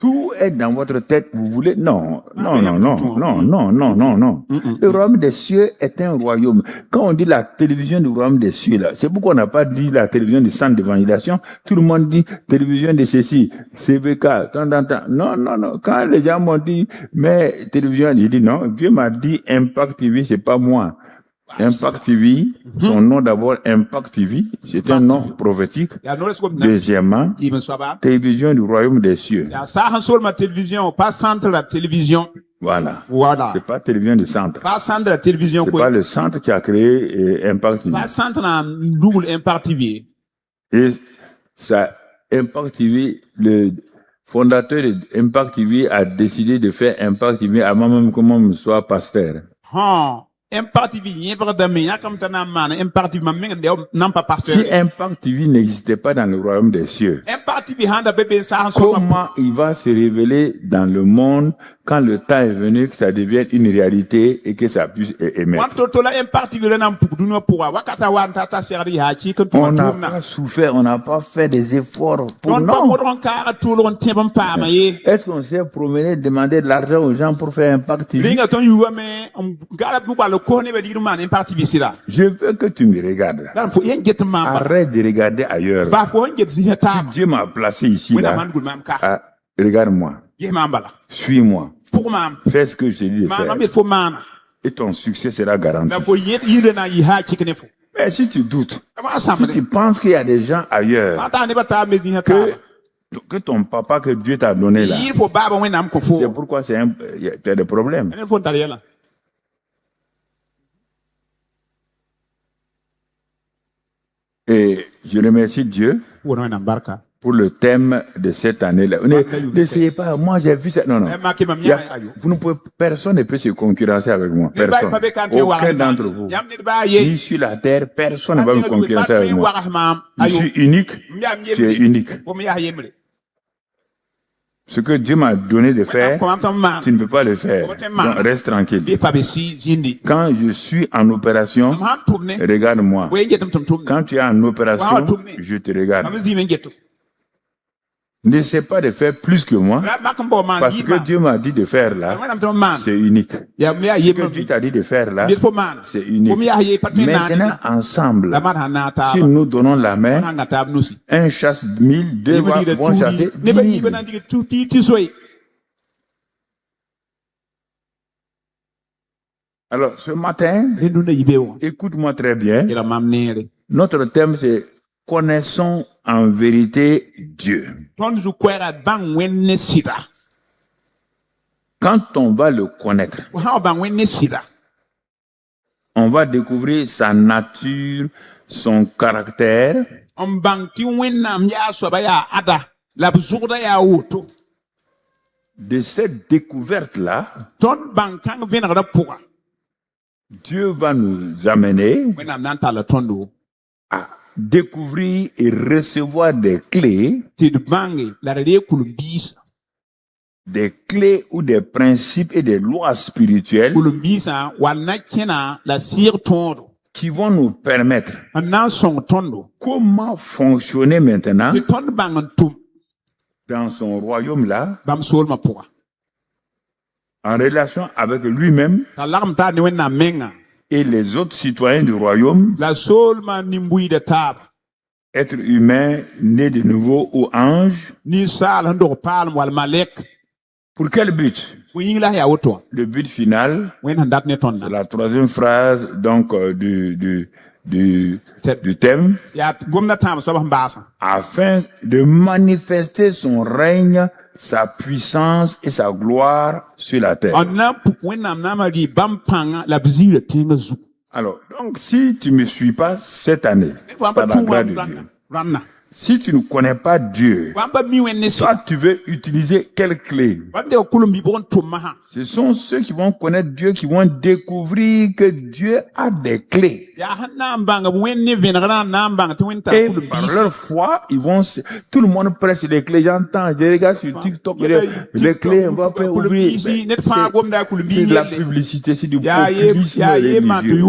Tout est dans votre tête, vous voulez? Non. Le royaume des cieux est un royaume. Quand on dit la télévision du royaume des cieux, là, c'est pourquoi on n'a pas dit la télévision du centre d'évangélisation. Tout le monde dit télévision de ceci, CVK, tant. Non. Quand les gens m'ont dit, mais télévision, j'ai dit non. Dieu m'a dit Impact TV, c'est pas moi. Impact TV, son nom d'abord, Impact TV, c'est un nom prophétique. Deuxièmement, télévision du royaume des cieux. Voilà. C'est pas télévision du centre. C'est pas le centre qui a créé Impact TV. Et ça, Impact TV, fondateur d'Impact TV, a décidé de faire Impact TV avant même que moi soit pasteur. Si Impact TV n'existait pas dans le royaume des cieux, comment il va se révéler dans le monde quand le temps est venu que ça devienne une réalité et que ça puisse émettre? On n'a pas souffert, on n'a pas fait des efforts pour non. Est-ce qu'on s'est promené, demander de l'argent aux gens pour faire Impact TV? Je veux que tu me regardes. Arrête de regarder ailleurs. Si Dieu m'a placé ici, là, regarde-moi. Suis-moi. Fais ce que je te dis de faire. Et ton succès sera garanti. Mais si tu doutes, si tu penses qu'il y a des gens ailleurs que ton papa que Dieu t'a donné là, c'est pourquoi tu as des problèmes. Et je remercie Dieu pour le thème de cette année-là. N'essayez pas, moi j'ai vu ça. Non, non. Vous ne pouvez, personne ne peut se concurrencer avec moi. Personne. Aucun d'entre vous. Ni sur la terre, personne ne va me concurrencer avec moi. Je suis unique, tu es unique. Ce que Dieu m'a donné de faire, tu ne peux pas le faire. Donc, reste tranquille. Quand je suis en opération, regarde-moi. Quand tu es en opération, je te regarde. N'essaie pas de faire plus que moi, parce que Dieu m'a dit de faire là, c'est unique. Ce que Dieu t'a dit de faire là, c'est unique. Maintenant, ensemble, si nous donnons la main, un chasse 1000, deux vont chasser 10 000. Alors, ce matin, écoute-moi très bien. Notre thème, c'est connaissons en vérité Dieu. Quand on va le connaître, on va découvrir sa nature, son caractère. De cette découverte-là, Dieu va nous amener à découvrir et recevoir des clés ou des principes et des lois spirituelles qui vont nous permettre comment fonctionner maintenant dans son royaume là, en relation avec lui-même et les autres citoyens du royaume, être humain, né de nouveau ou ange. Pour quel but? Le but final, c'est la troisième phrase donc du thème, afin de manifester son règne, sa puissance et sa gloire sur la terre. Alors, donc, si tu me suis pas cette année, par la grâce de Dieu, si tu ne connais pas Dieu, toi, tu veux utiliser quelle clé? Ce sont ceux qui vont connaître Dieu qui vont découvrir que Dieu a des clés. Et par leur foi, ils vont, tout le monde prêche les clés. J'entends, je regarde sur TikTok, les clés, on va faire ouvrir. C'est de la publicité, c'est du populisme religieux.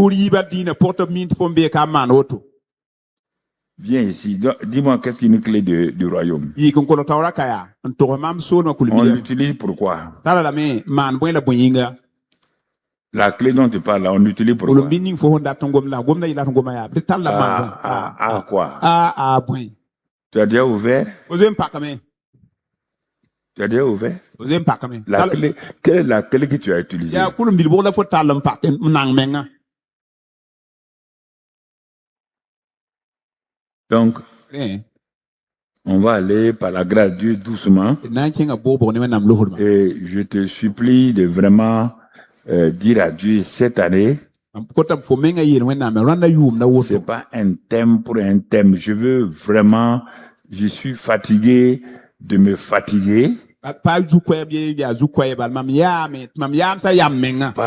Viens ici, dis-moi qu'est-ce qu'une clé du royaume. On l'utilise pourquoi? La clé dont tu parles là, on l'utilise pourquoi? Quoi? Tu as déjà ouvert? Tu as déjà ouvert? La clé, quelle est la clé que tu as utilisée? Donc, on va aller par la grâce de Dieu doucement. Et je te supplie de vraiment dire à Dieu cette année, c'est pas un thème pour un thème. Je veux vraiment, je suis fatigué de me fatiguer par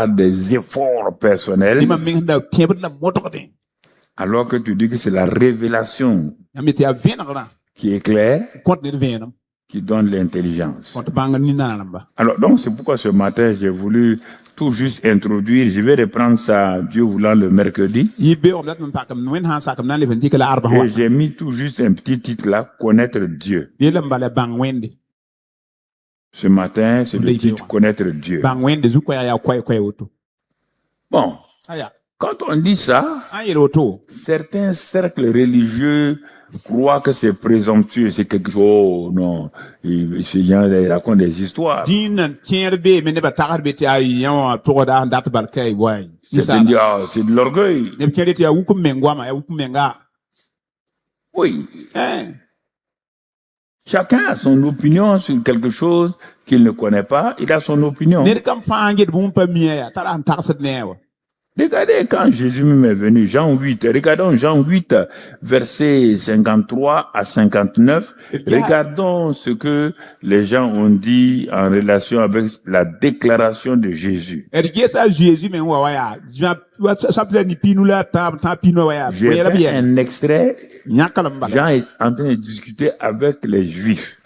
des efforts personnels, alors que tu dis que c'est la révélation qui éclaire, qui donne l'intelligence. Alors, donc, c'est pourquoi ce matin, j'ai voulu tout juste introduire. Je vais reprendre ça, Dieu voulant, le mercredi. Et j'ai mis tout juste un petit titre là, Connaître Dieu. Ce matin, c'est le titre Connaître Dieu. Bon. Quand on dit ça, certains cercles religieux croient que c'est présomptueux, c'est quelque chose, oh, non, ces gens ils racontent des histoires. C'est-à-dire, oh, c'est de l'orgueil. Oui. Chacun a son opinion sur quelque chose qu'il ne connaît pas, il a son opinion. Regardez quand Jésus m'est venu, Jean 8, regardons Jean 8, versets 53 à 59, regardons ce que les gens ont dit en relation avec la déclaration de Jésus. J'ai fait un extrait, Jean est en train de discuter avec les Juifs.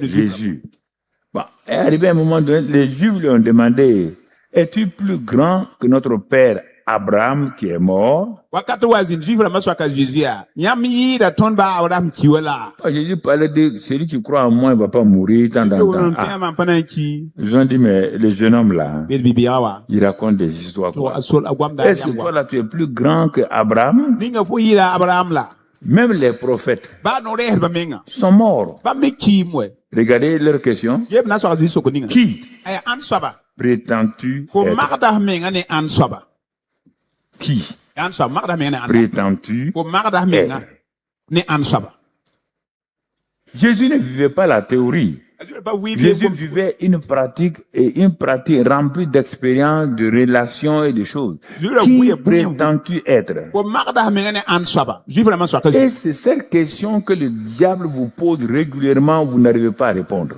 Jésus. Bon, est arrivé un moment donné, les Juifs lui ont demandé, es-tu plus grand que notre père Abraham qui est mort? Jésus parlait de celui qui croit en moi, il ne va pas mourir tant dans temps. Ils ont dit, mais le jeune homme là, il raconte des histoires. Est-ce que toi là, tu es plus grand que Abraham? Même les prophètes sont morts. Regardez leur question. Qui prétends-tu être? Qui prétends-tu être? Jésus ne vivait pas la théorie. Jésus vivait une pratique remplie d'expériences, de relations et de choses. Qui prétends-tu être? Et c'est cette question que le diable vous pose régulièrement, vous n'arrivez pas à répondre.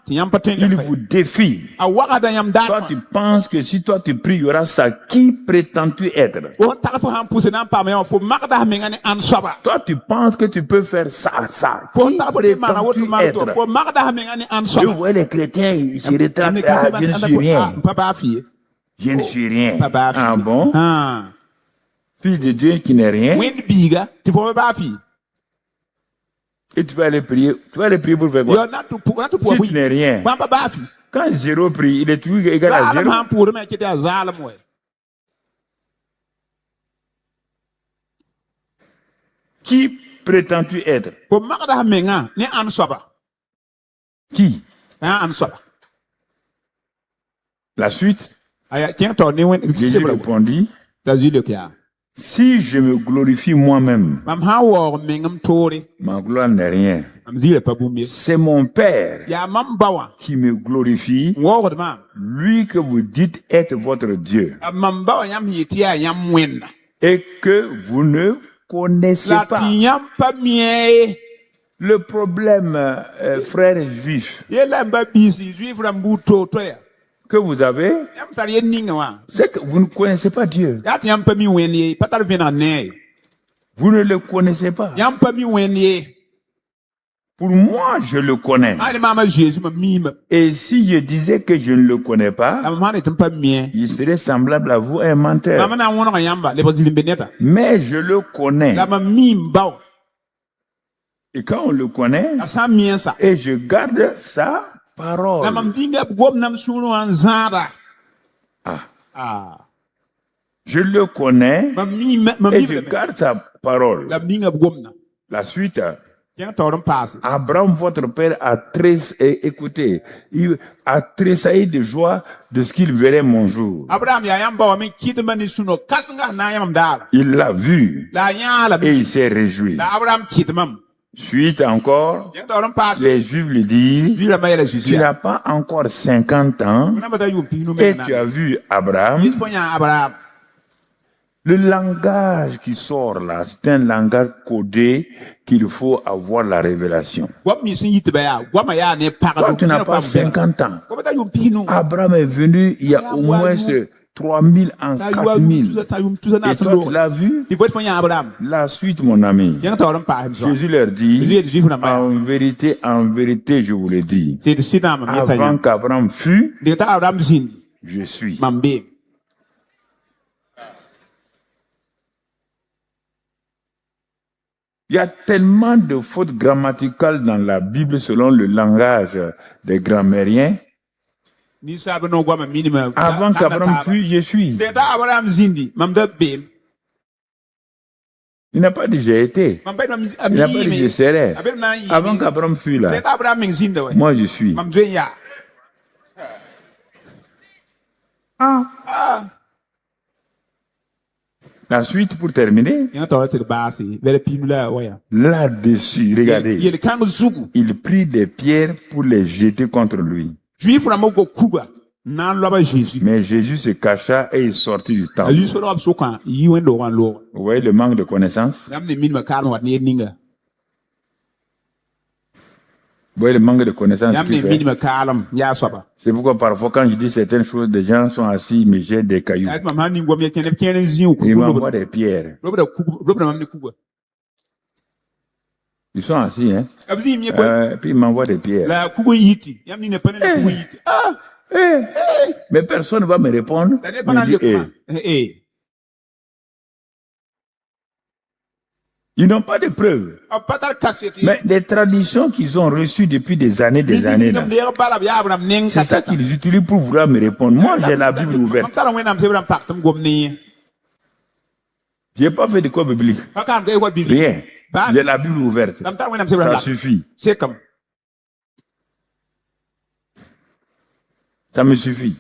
Il vous défie. Toi, tu penses que si toi tu pries, il y aura ça. Qui prétends-tu être? Toi, tu penses que tu peux faire ça. Qui prétends-tu être? Vous voyez les chrétiens, ils se rétractent. Je ne suis rien. Je ne suis rien. Ah bon? Fils de Dieu qui n'est rien. Et tu vas aller prier. Tu vas aller prier pour faire quoi? Si tu n'es rien. Quand zéro prie, il est toujours égal à zéro. Qui prétends-tu être? Qui? La suite. Jésus répondit, si je me glorifie moi-même, ma gloire n'est rien. C'est mon Père qui me glorifie, lui que vous dites être votre Dieu, et que vous ne connaissez pas. Le problème, frères juifs, que vous avez, c'est que vous ne connaissez pas Dieu. Vous ne le connaissez pas. Pour moi, je le connais. Et si je disais que je ne le connais pas, il serait semblable à vous un menteur. Mais je le connais. Et quand on le connaît, et je garde sa parole. Je le connais et je garde sa parole. La suite. Abraham, votre père, a tressailli de joie de ce qu'il verrait mon jour. Il l'a vu et il s'est réjoui. Suite encore, les Juifs lui disent, tu n'as pas encore 50 ans et tu as vu Abraham. Le langage qui sort là, c'est un langage codé qu'il faut avoir la révélation. Toi, tu n'as pas 50 ans. Abraham est venu il y a au moins 3000 ans, 4000. Et toi, tu l'as vu? La suite, mon ami. Jésus leur dit, en vérité, je vous le dis. Avant qu'Abraham fût, je suis. Il y a tellement de fautes grammaticales dans la Bible selon le langage des grammairiens. Avant qu'Abraham fût, je suis. Il n'a pas dit j'ai été. Il n'a pas dit je serai. Avant qu'Abraham fût là, moi je suis. La suite pour terminer. Là-dessus, regardez. Il prit des pierres pour les jeter contre lui. Mais Jésus se cacha et il sortit du temple. Vous voyez le manque de connaissance? Vous voyez le manque de connaissance qu'il fait? C'est pourquoi parfois quand je dis certaines choses, des gens sont assis, mais j'ai des cailloux. Ils m'envoient des pierres. Ils sont assis, hein? Puis ils m'envoient des pierres. Mais personne ne va me répondre. Ils n'ont pas de preuves. Mais des traditions qu'ils ont reçues depuis des années, c'est ça qu'ils utilisent pour vouloir me répondre. Moi, j'ai la Bible ouverte. Je n'ai pas fait de quoi biblique. Rien. J'ai la Bible ouverte. Ça suffit. Ça me suffit.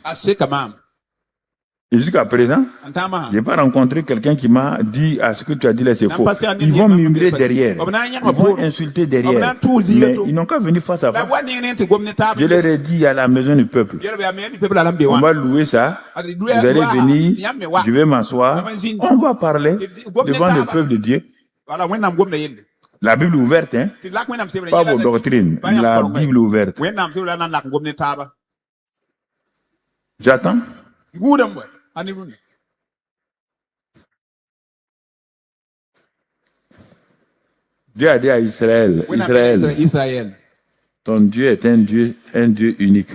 Et jusqu'à présent, je n'ai pas rencontré quelqu'un qui m'a dit à ce que tu as dit là, c'est faux. Ils vont murmurer derrière. Ils vont insulter derrière. Mais ils n'ont qu'à venir face à face. Je leur ai dit à la maison du peuple, on va louer ça. Vous allez venir, je vais m'asseoir. On va parler devant le peuple de Dieu. La Bible ouverte, hein? Pas vos doctrines. La Bible ouverte. J'attends. Dieu a dit à Israël, ton Dieu est un Dieu unique.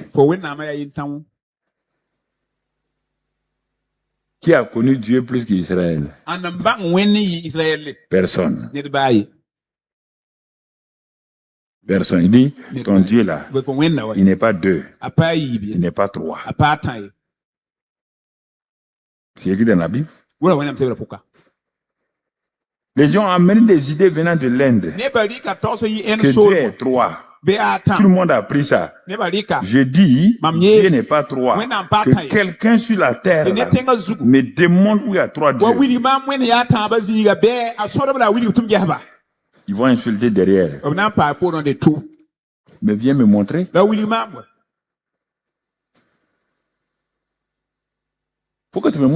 Qui a connu Dieu plus qu'Israël? Personne. Personne. Il dit, ton Dieu là, il n'est pas deux, il n'est pas trois. C'est écrit dans la Bible. Les gens ont amené des idées venant de l'Inde. Que Dieu est trois. Tout le monde a appris ça. Je dis, Dieu n'est pas trois. Que quelqu'un sur la terre là, me demande où il y a trois dieux. Ils vont insulter derrière. Mais viens me montrer. Faut que tu me montres.